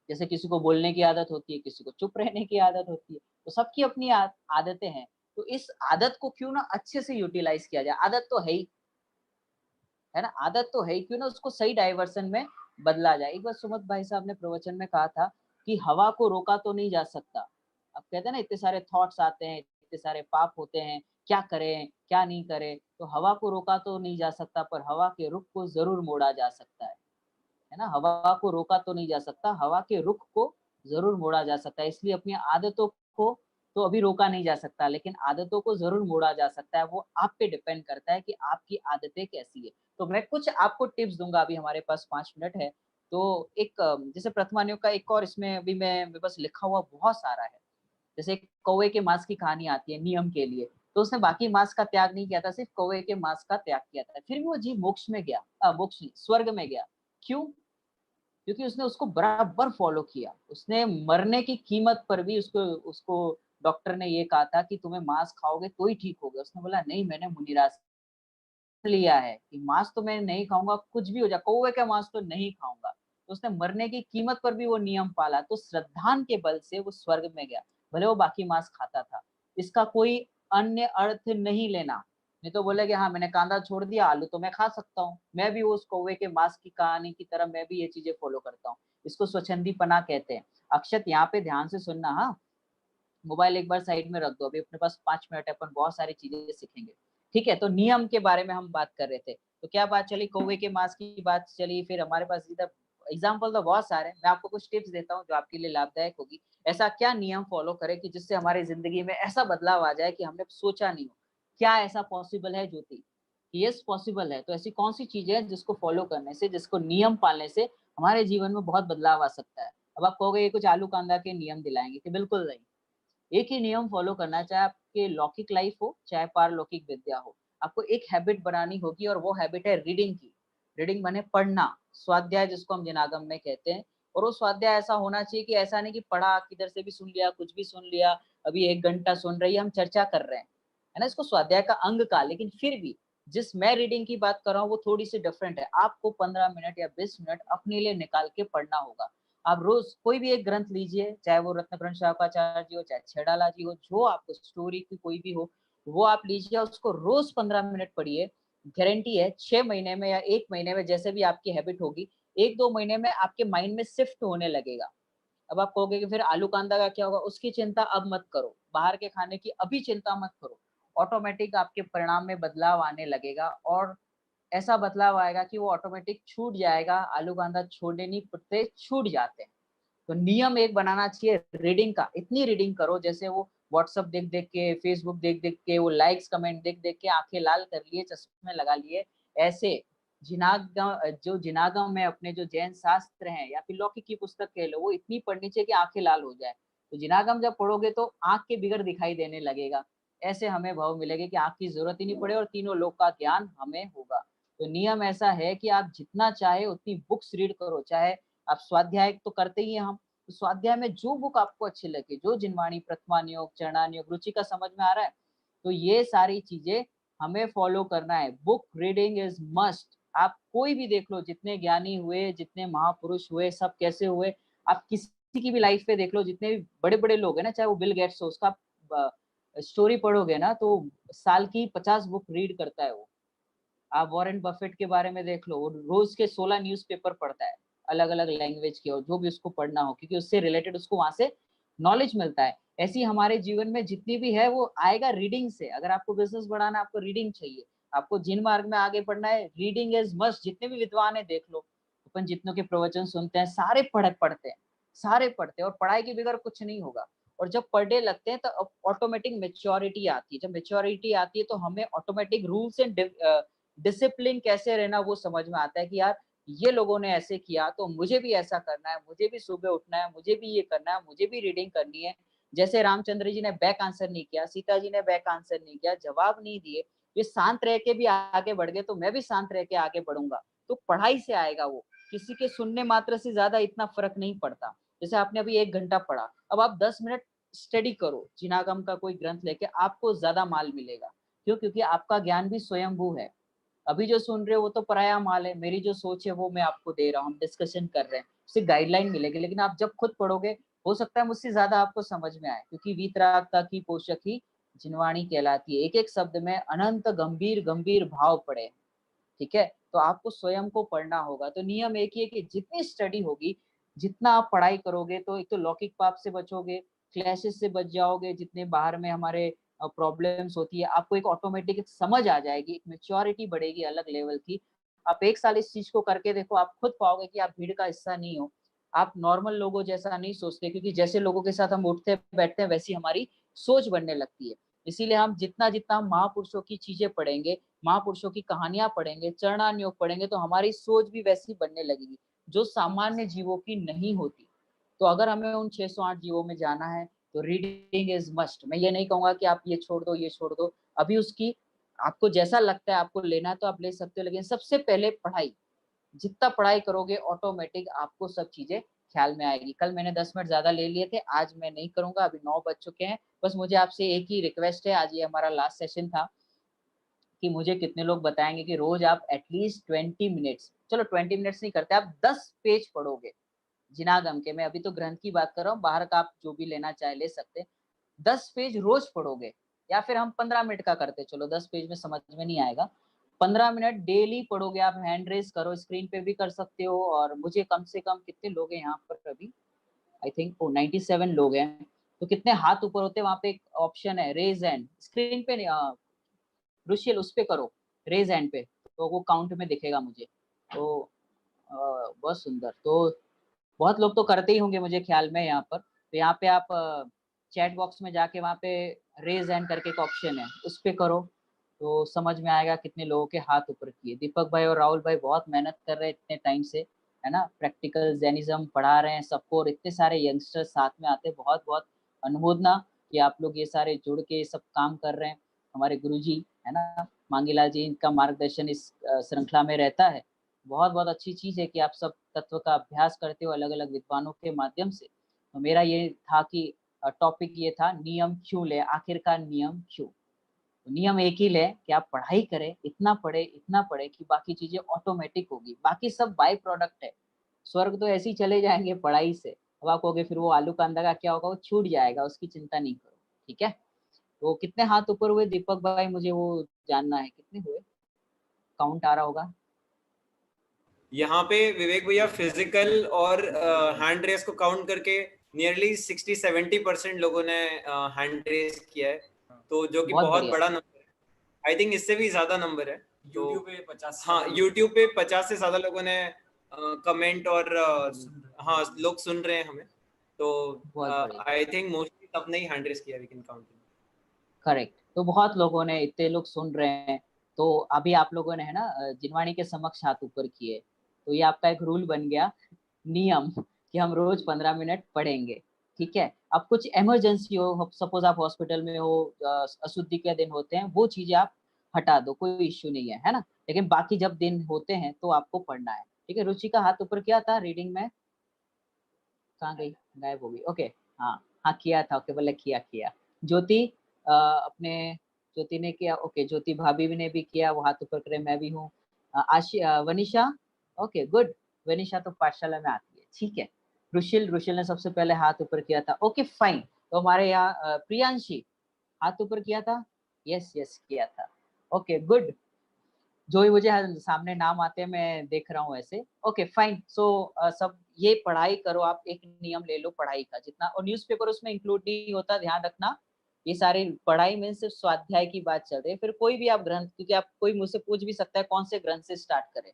जैसे किसी को बोलने की आदत होती है, किसी को चुप रहने की आदत होती है, तो सबकी अपनी आदतें हैं। तो इस आदत को क्यों ना अच्छे से यूटिलाइज़ किया जाए, आदत तो है ही, है ना? आदत तो है ही, क्यों ना उसको सही डायवर्सन में बदला जाए। एक बार सुमत भाई साहब ने प्रवचन में कहा था कि हवा को रोका तो नहीं जा सकता। अब कहते हैं ना इतने सारे थॉट्स आते हैं, इतने सारे पाप होते हैं, क्या करें, क्या नहीं करें? तो हवा को रोका तो नहीं जा सकता, पर हवा के रुख को ज़रूर मोड़ा जा सकता है ना? हवा को रोका तो नहीं जा सकता, हवा के रुख को ज़रूर मोड़ा जा सकता है। इसलिए अपनी आदतों को तो अभी रोका नहीं जा सकता, लेकिन आदतों को ज़रूर मोड़ा जा सकता है। वो आप पे डिपेंड करता है कि आपकी आदतें कैसी है। तो मैं कुछ आपको टिप्स दूँगा, अभी हमारे पास 5 मिनट है। तो एक जैसे प्रथमानियों का एक और इसमें अभी मैं मेरे पास लिखा हुआ बहुत सारा है। जैसे एक कौवे के माँस की कहानी आती है नियम के लिए, तो उसने बाकी माँस का त्याग नहीं किया था, सिर्फ़ कौवे के माँस का त्याग किया था। फिर भी वो जीव मोक्ष में गया, मोक्ष नहीं, स्वर्ग में गया। क्यों? क्योंकि उसने उसको बराबर फ़ॉलो किया। उसने मरने की कीमत पर भी उसको उसको डॉक्टर ने ये कहा था कि तुम्हें माँस खाओगे तो ही ठीक होगे। उसने बोला नहीं, मैंने मुनिराज लिया है कि माँस तो मैं नहीं खाऊँगा, कुछ भी हो जाए, कौवे का माँस तो नहीं खाऊँगा। तो उसने मरने की कीमत पर भी वो नियम पाला, तो श्रद्धान के बल से वो स्वर्ग में गया, भले वो बाकी माँस खाता था। इसका कोई अन्य अर्थ नहीं लेना, नहीं तो बोले कि हाँ, मैंने कांदा छोड़ दिया, आलू तो मैं खा सकता हूँ। मैं भी उस कौवे के माँस की कहानी की तरह मैं भी ये चीज़ें फ़ॉलो करता हूँ। इसको स्वच्छंदीपना कहते हैं। अक्षत यहाँ पे ध्यान से सुनना हाँ। मोबाइल एक बार साइड में रख दो, अभी अपने पास 5 मिनट है, अपन बहुत सारी चीज़ें सीखेंगे। ठीक है? तो नियम के बारे में हम बात कर रहे थे। तो क्या बात चली, कौवे के माँस की बात चली, फिर हमारे पास इधर एग्ज़ाम्पल तो बहुत सारे हैं, मैं आपको कुछ टिप्स देता हूँ जो आपके लिए लाभदायक होगी। ऐसा क्या नियम फ़ॉलो करें कि जिससे हमारी ज़िंदगी में ऐसा बदलाव आ जाए कि हमने सोचा नहीं हो? क्या ऐसा पॉसिबल है ज्योति? येस पॉसिबल है, तो ऐसी कौन-सी चीज़ें हैं जिसको फ़ॉलो करने से, जिसको नियम पालने से हमारे जीवन में बहुत बदलाव आ सकता है? अब आप कहोगे ये कुछ आलू-कांदा के नियम दिलाएँगे कि बिल्कुल नहीं। एक ही नियम फॉलो करना, चाहे आपके लौकिक लाइफ हो, चाहे पारलौकिक विद्या हो। आपको एक हैबिट बनानी होगी और वो हैबिट है रीडिंग की। रीडिंग माने पढ़ना, स्वाध्याय जिसको हम जिनागम में कहते हैं। और वो स्वाध्याय ऐसा होना चाहिए कि ऐसा नहीं कि पढ़ा, किधर से भी सुन लिया, कुछ भी सुन लिया, अभी 1 घंटा सुन रही है, हम चर्चा कर रहे हैं। है ना? इसको स्वाध्याय का अंग कहा, लेकिन फिर भी जिस मैं रीडिंग की बात कर रहा हूँ वो थोड़ी-सी डिफरेंट है। आपको 15 मिनट या 20 मिनट अपने लिए निकाल के पढ़ना होगा। आप रोज़ कोई भी एक ग्रंथ लीजिए, चाहे वो रत्नग्रंथ शाकाचार्य जी हो, चाहे छेड़ाला जी हो, जो आपको स्टोरी की कोई भी हो, वो आप लीजिए और उसको रोज़ 15 मिनट पढ़िए। गारंटी है 6 महीने में या 1 महीने में, जैसे भी आपकी हैबिट होगी, 1-2 महीने में आपके माइंड में शिफ्ट होने लगेगा। अब आप कहोगे कि फिर आलू कांदा का क्या होगा? उसकी चिंता अब मत करो, बाहर के खाने की अभी चिंता मत करो। ऑटोमैटिक आपके परिणाम में बदलाव आने लगेगा और ऐसा बदलाव आएगा कि वो ऑटोमेटिक छूट जाएगा, आलू कांदा छोड़ने नहीं पड़ते, छूट जाते हैं। तो नियम एक बनाना चाहिए रीडिंग का, इतनी रीडिंग करो जैसे वो व्हाट्सएप देख देख के, फेसबुक देख देख के, वो लाइक्स कमेंट देख देख के आंखें लाल कर लिए, चश्मे लगा लिए, ऐसे जिनागम में अपने जो जैन शास्त्र हैं या फिर लौकिक की पुस्तक कह लो, वो इतनी पढ़नी चाहिए कि आंखें लाल हो जाए। तो जिनागम जब पढ़ोगे तो आंख के बिगड़ दिखाई देने लगेगा, ऐसे हमें भाव मिलेगा कि आंख की जरूरत ही नहीं पड़े और तीनों लोक का ज्ञान हमें होगा। तो नियम ऐसा है कि आप जितना चाहे उतनी बुक्स रीड करो, चाहे आप स्वाध्याय तो करते ही हैं हम, तो स्वाध्याय में जो बुक आपको अच्छी लगे, जो जिनवाणी, प्रथमान योग, चरणान योग, रुचि का समझ में आ रहा है, तो ये सारी चीजें हमें फॉलो करना है। Book reading is must. आप कोई भी देख लो, जितने ज्ञानी हुए, जितने महापुरुष हुए, सब कैसे हुए, आप किसी की भी लाइफ पे देख लो, जितने भी बड़े बड़े लोग हैं ना, चाहे वो बिल गेट्स हो, उसका स्टोरी पढ़ोगे ना तो साल की 50 बुक रीड करता है वो। आप वॉरेन बफेट के बारे में देख लो, वो रोज के 16 न्यूज़पेपर पढ़ता है, अलग अलग लैंग्वेज के, और जो भी उसको पढ़ना हो, क्योंकि उससे रिलेटेड उसको वहां से नॉलेज मिलता है। ऐसी हमारे जीवन में जितनी भी है वो आएगा रीडिंग से। अगर आपको बिजनेस बढ़ाना है, आपको रीडिंग चाहिए, आपको जिन मार्ग में आगे बढ़ना है, रीडिंग इज मस्ट। जितने भी विद्वान है देख लो, अपन जितनों के प्रवचन सुनते हैं, सारे पढ़ते हैं, सारे पढ़ते हैं, और पढ़ाई के बगैर कुछ नहीं होगा। और जब पढ़ने लगते हैं तो ऑटोमेटिक मेच्योरिटी आती है। जब मेच्योरिटी आती है तो हमें ऑटोमेटिक रूल्स एंड डिसिप्लिन कैसे रहना वो समझ में आता है कि यार ये लोगों ने ऐसे किया तो मुझे भी ऐसा करना है, मुझे भी सुबह उठना है, मुझे भी ये करना है, मुझे भी रीडिंग करनी है। जैसे रामचंद्र जी ने बैक आंसर नहीं किया, सीता जी ने बैक आंसर नहीं किया, जवाब नहीं दिए, ये शांत रह के भी आगे बढ़ गए, तो मैं भी शांत रह के आगे बढ़ूंगा। तो पढ़ाई से आएगा वो, किसी के सुनने मात्र से ज्यादा इतना फर्क नहीं पड़ता। जैसे आपने अभी 1 घंटा पढ़ा, अब आप 10 मिनट स्टडी करो जिनागम का कोई ग्रंथ लेके, आपको ज्यादा माल मिलेगा। क्यों? क्योंकि आपका ज्ञान भी स्वयंभू है। अभी जो सुन रहे हो वो तो पराया माल है, मेरी जो सोच है वो मैं आपको दे रहा हूँ, हम डिस्कशन कर रहे हैं, उससे गाइडलाइन मिलेगी। लेकिन आप जब खुद पढ़ोगे, हो सकता है मुझसे ज्यादा आपको समझ में आए, क्योंकि वीतरागता की पोषक ही जिनवाणी कहलाती है। एक एक शब्द में अनंत गंभीर गंभीर भाव पड़े। ठीक है, तो आपको स्वयं को पढ़ना होगा। तो नियम एक ही है कि जितनी स्टडी होगी, जितना आप पढ़ाई करोगे, तो एक तो लौकिक पाप से बचोगे, क्लैशेस से बच जाओगे, जितने बाहर में हमारे प्रॉब्लम्स होती है, आपको एक ऑटोमेटिक एक समझ आ जाएगी, एक मेच्योरिटी बढ़ेगी अलग लेवल की। आप 1 साल इस चीज को करके देखो, आप खुद पाओगे कि आप भीड़ का हिस्सा नहीं हो। आप नॉर्मल लोगों जैसा नहीं सोचते, क्योंकि जैसे लोगों के साथ हम उठते बैठते हैं, वैसी हमारी सोच बनने लगती है। इसीलिए हम जितना जितना हम महापुरुषों की चीजें पढ़ेंगे, महापुरुषों की कहानियां पढ़ेंगे, चरणान योग पढ़ेंगे, तो हमारी सोच भी वैसी बनने लगेगी जो सामान्य जीवों की नहीं होती। तो अगर हमें उन 608 जीवों में जाना है तो रीडिंग इज मस्ट। मैं ये नहीं कहूंगा कि आप ये छोड़ दो, ये छोड़ दो, अभी उसकी आपको जैसा लगता है आपको लेना है तो आप ले सकते हो, लेकिन सबसे पहले पढ़ाई। जितना पढ़ाई करोगे ऑटोमेटिक आपको सब चीजें ख्याल में आएगी। कल मैंने 10 मिनट ज्यादा ले लिए थे, आज मैं नहीं करूंगा, अभी 9 बज चुके हैं। बस मुझे आपसे एक ही रिक्वेस्ट है, आज ये हमारा लास्ट सेशन था, कि मुझे कितने लोग बताएंगे कि रोज आप एटलीस्ट 20 मिनट्स, चलो 20 मिनट्स नहीं करते, आप 10 पेज पढ़ोगे जिनागम के। मैं अभी तो ग्रंथ की बात कर रहा हूँ, बाहर का आप जो भी लेना चाहे ले सकते। 10 पेज रोज पढ़ोगे, या फिर हम 15 मिनट का करते, चलो 10 पेज में समझ में नहीं आएगा, 15 मिनट डेली पढ़ोगे आप। हैंड रेस करो, स्क्रीन पे भी कर सकते हो। और मुझे कम से कम कितने लोग हैं यहाँ पर अभी, आई थिंक 97 लोग हैं। तो कितने हाथ ऊपर होते हैं, वहां पे एक ऑप्शन है रेज हैंड, स्क्रीन पे नहीं, रुशियल उस पे करो, रेज हैंड पे, तो वो काउंट में दिखेगा मुझे। तो बहुत सुंदर। तो बहुत लोग तो करते ही होंगे मुझे ख्याल में यहाँ पर। तो यहाँ पे आप चैट बॉक्स में जाके वहाँ पे रेज हैंड करके एक ऑप्शन है, उस पे करो, तो समझ में आएगा कितने लोगों के हाथ ऊपर किए। दीपक भाई और राहुल भाई बहुत मेहनत कर रहे हैं इतने टाइम से, है ना, प्रैक्टिकल जैनिज्म पढ़ा रहे हैं सबको, और इतने सारे यंगस्टर्स साथ में आते हैं। बहुत बहुत अनुमोदना कि आप लोग ये सारे जुड़ के सब काम कर रहे हैं। हमारे गुरुजी है ना, मांगीलाल जी, इनका मार्गदर्शन इस श्रृंखला में रहता है। बहुत बहुत अच्छी चीज है कि आप सब तत्व का अभ्यास करते हो अलग अलग विद्वानों के माध्यम से। तो मेरा ये था कि टॉपिक ये था, नियम क्यों ले, आखिरकार नियम क्यों। तो नियम एक ही ले कि आप पढ़ाई करें, इतना पढ़े कि बाकी चीजें ऑटोमेटिक होगी, बाकी सब बाय प्रोडक्ट है। स्वर्ग तो ऐसे ही चले जाएंगे पढ़ाई से। अब आप कहोगे फिर वो आलू कांदा का क्या होगा, वो छूट जाएगा, उसकी चिंता नहीं करो। ठीक है, तो कितने हाथ ऊपर हुए दीपक भाई, मुझे वो जानना है कितने हुए, काउंट आ रहा होगा। यहाँ पे विवेक भैया फिजिकल और हैंड रेस को काउंट करके नियरली 60-70% लोगों ने हैंड रेस किया है, तो जो कि बहुत बड़ा नंबर है। आई थिंक इससे भी ज्यादा नंबर है यूट्यूब पे 50। हाँ, यूट्यूब पे 50 से ज्यादा लोगों ने कमेंट और हाँ लोग सुन रहे हैं हमें। तो बहुत बढ़िया। आई थिंक मोस्टली सबने ही हैंड रेस किया वी कैन काउंट। करेक्ट। तो बहुत लोगों ने, इतने लोग सुन रहे हैं, तो अभी आप लोगों ने है ना जिनवाणी के समक्ष हाथ ऊपर किए, तो ये आपका एक रूल बन गया, नियम, कि हम रोज 15 मिनट पढ़ेंगे। ठीक है। अब कुछ इमरजेंसी हो, सपोज आप हॉस्पिटल में हो, अशुद्धि के दिन होते हैं, वो चीजें आप हटा दो, कोई इश्यू नहीं है ना। लेकिन बाकी जब दिन होते हैं तो आपको पढ़ना है। ठीक है। रुचि का हाथ ऊपर किया था रीडिंग में, कहाँ गई, गायब हो गई। ओके। हाँ हाँ किया था, ओके, बोले किया किया। ज्योति, अपने ज्योति ने किया, ओके, ज्योति भाभी ने भी किया, वो हाथ ऊपर करे, मैं भी हूँ। वनिशा, ओके गुड। वनिशा तो पाठशाला में आती है। ठीक है। रुशिल, रुशिल ने सबसे पहले हाथ ऊपर किया था। Okay fine. तो हमारे यहाँ प्रियांशी हाथ ऊपर किया था। यस यस किया था। Okay good. जो ही मुझे सामने नाम आते हैं मैं देख रहा हूँ ऐसे। Okay fine. सो सब ये पढ़ाई करो, आप एक नियम ले लो पढ़ाई का जितना, और न्यूज़पेपर उसमें इंक्लूड नहीं होता, ध्यान रखना। ये सारी पढ़ाई में सिर्फ स्वाध्याय की बात चल रही है। फिर कोई भी आप ग्रंथ, क्योंकि आप, कोई मुझसे पूछ भी सकता है कौन से ग्रंथ से स्टार्ट करें,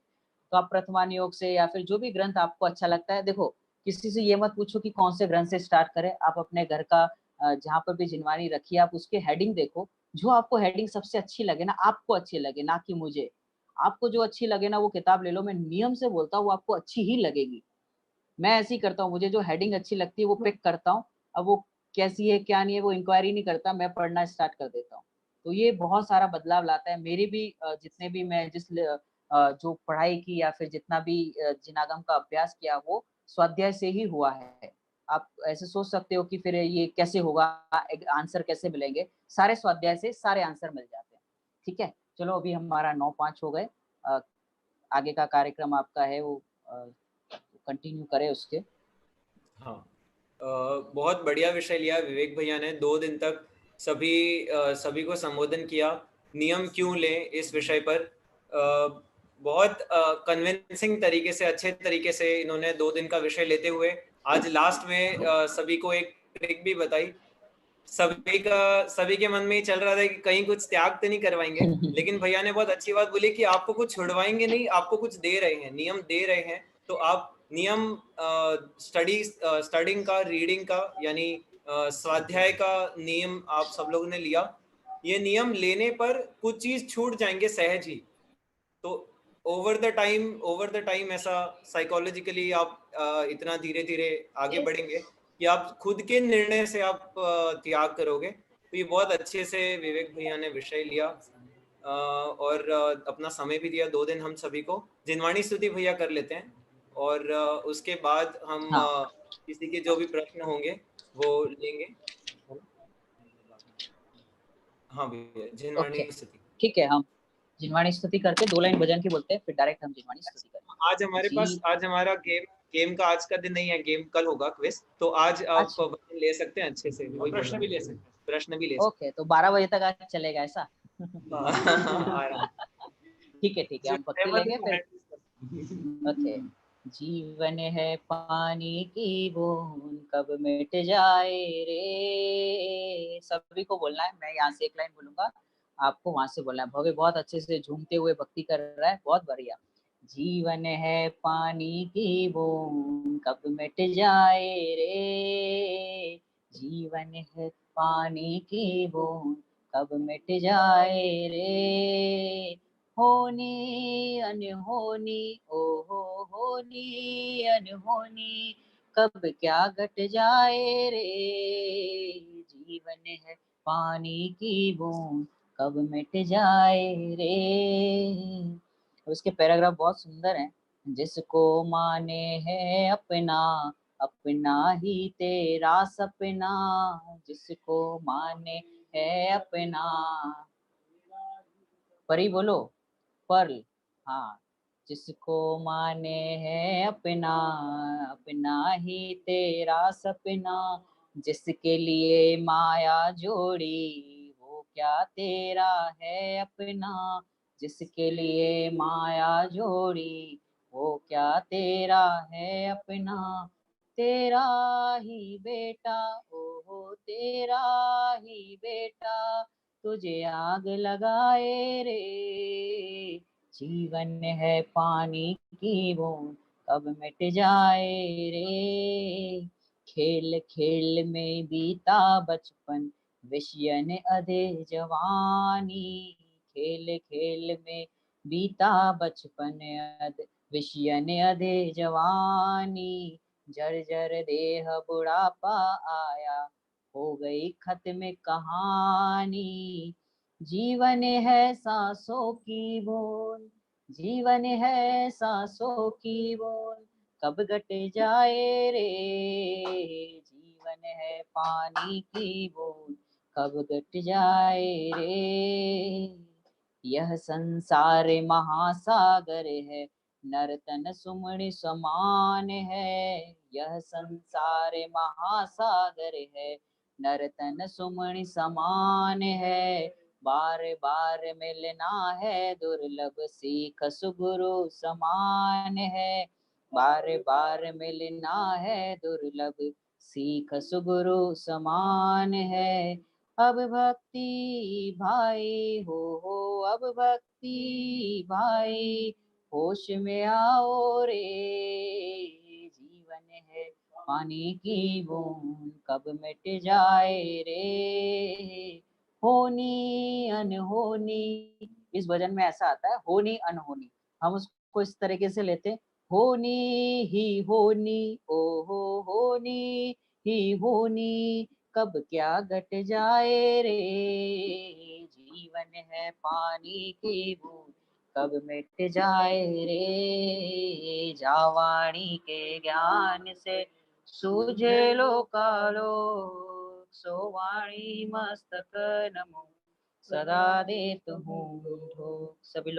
तो आप प्रथमान योग से या फिर जो भी ग्रंथ आपको अच्छा लगता है। देखो, किसी से ये मत पूछो कि कौन से ग्रंथ से स्टार्ट करें। आप अपने घर का जहाँ पर भी जिनवानी रखिए, आप उसके हेडिंग देखो, जो आपको हेडिंग सबसे अच्छी लगे ना, आपको अच्छी लगे, ना कि मुझे, आपको जो अच्छी लगे ना वो किताब ले लो। मैं नियम से बोलता हूँ, वो आपको अच्छी ही लगेगी। मैं ऐसे ही करता हूँ, मुझे जो हेडिंग अच्छी लगती है वो पिक करता हूँ। अब वो कैसी है क्या नहीं है वो इंक्वायरी नहीं करता, मैं पढ़ना स्टार्ट कर देता हूँ। तो ये बहुत सारा बदलाव लाता है। मेरी भी जितने भी मैं जो पढ़ाई की या फिर जितना भी जिनागम का अभ्यास किया, वो स्वाध्याय से ही हुआ है। आप ऐसे सोच सकते हो कि फिर ये कैसे होगा, आंसर कैसे मिलेंगे, सारे स्वाध्याय से सारे आंसर मिल जाते हैं। ठीक है। चलो अभी हमारा 9:05 हो गए। आगे का कार्यक्रम आपका है वो कंटिन्यू करें उसके। हाँ, बहुत बढ़िया विषय लिया विवेक भैया ने। 2 दिन तक सभी को संबोधन किया, नियम क्यों लें इस विषय पर। बहुत कन्विंसिंग तरीके से, अच्छे तरीके से इन्होंने 2 दिन का विषय लेते हुए आज लास्ट में सभी को एक ट्रिक भी बताई। सभी के मन में ही चल रहा था कि कहीं कुछ त्याग तो नहीं करवाएंगे, लेकिन भैया ने बहुत अच्छी बात बोली कि आपको कुछ छुड़वाएंगे नहीं, आपको कुछ दे रहे हैं, नियम दे रहे हैं। तो आप नियम, स्टडिंग का, रीडिंग का, यानी स्वाध्याय का नियम आप सब लोगों ने लिया। ये नियम लेने पर कुछ चीज छूट जाएंगे सहज ही। तो ओवर द टाइम ऐसा साइकोलॉजिकली आप इतना धीरे धीरे आगे बढ़ेंगे कि आप खुद के निर्णय से आप त्याग करोगे। तो ये बहुत अच्छे से विवेक भैया ने विषय लिया और अपना समय भी दिया। 2 दिन हम सभी को जिनवाणी स्तुति भैया कर लेते हैं, और उसके बाद हम हाँ किसी के जो भी प्रश्न होंगे वो लेंगे। हाँ भैया, ओके जिनवाणी स्तुति। ठीक है। हम जिनवाणी स्तुति करके 2 लाइन भजन की बोलते हैं, फिर डायरेक्ट हम जिनवाणी स्तुति आज करेंगे हमारे पास, जी। आज हमारा गेम का आज का दिन नहीं है, गेम कल होगा, क्विज। तो आज आप अच्छा वचन ले सकते हैं अच्छे से, वही प्रश्न भी ले सकते हैं, प्रश्न भी ले ओके, तो 12 बजे तक आज चलेगा ऐसा। सकते हैं। आराम ठीक है, हम भक्ति लेंगे फिर। ओके। जीवन है पानी की बूंद कब मिट जाए रे, सभी को बोलना है। मैं यहाँ से एक लाइन बोलूंगा, आपको वहां से बोलना है। भव्य बहुत अच्छे से झूमते हुए भक्ति कर रहा है, बहुत बढ़िया। जीवन है पानी की बूंद कब मिट जाए रे, जीवन है पानी की बूंद कब मिट जाए रे, होनी अनहोनी, ओ हो होनी अनहोनी, कब क्या घट जाए रे, जीवन है पानी की बूंद कब मिट जाए रे। और उसके पैराग्राफ बहुत सुंदर हैं। जिसको माने है अपना, अपना ही तेरा सपना, जिसको माने है अपना, परी बोलो, पर्ल, हाँ, जिसको माने है अपना, अपना ही तेरा सपना, जिसके लिए माया जोड़ी वो क्या तेरा है अपना, जिसके लिए माया जोड़ी वो क्या तेरा है अपना, तेरा ही बेटा, ओ हो तेरा ही बेटा, तुझे आग लगाए रे, जीवन है पानी की बूंद कब मिट जाए रे, खेल खेल में बीता बचपन, विषयन अधे जवानी। खेल खेल में बीता बचपन, विषयन अधे जवानी। जर्जर देह बुढ़ापा आया, हो गई खत्म कहानी। जीवन है सांसों की बूंद, जीवन है सांसों की बूंद, कब घट जाए रे। जीवन है पानी की बूंद, कब घट जाए रे। यह संसार महासागर है, नर्तन सुमणि समान है। यह संसार महासागर है, नर्तन सुमणि समान है। बार बार मिलना है दुर्लभ, सीख सुगुरु समान है। बार बार मिलना है दुर्लभ, सीख सुगुरु समान है। अब भक्ति भाई हो, अब भक्ति भाई, होश में आओ रे। जीवन है पानी की बूंद, कब मिट जाए रे। होनी अनहोनी, इस भजन में ऐसा आता है, होनी अनहोनी, हम उसको इस तरीके से लेते हैं, होनी ही होनी, ओ हो होनी ही होनी, कब क्या घट जाए रे। जीवन है पानी की बूंद, कब मिट जाए रे। जावाणी के ज्ञान से सूझे लोकालो, सो वाणी मस्तक नमो, सदा देत हूँ। सभी लोग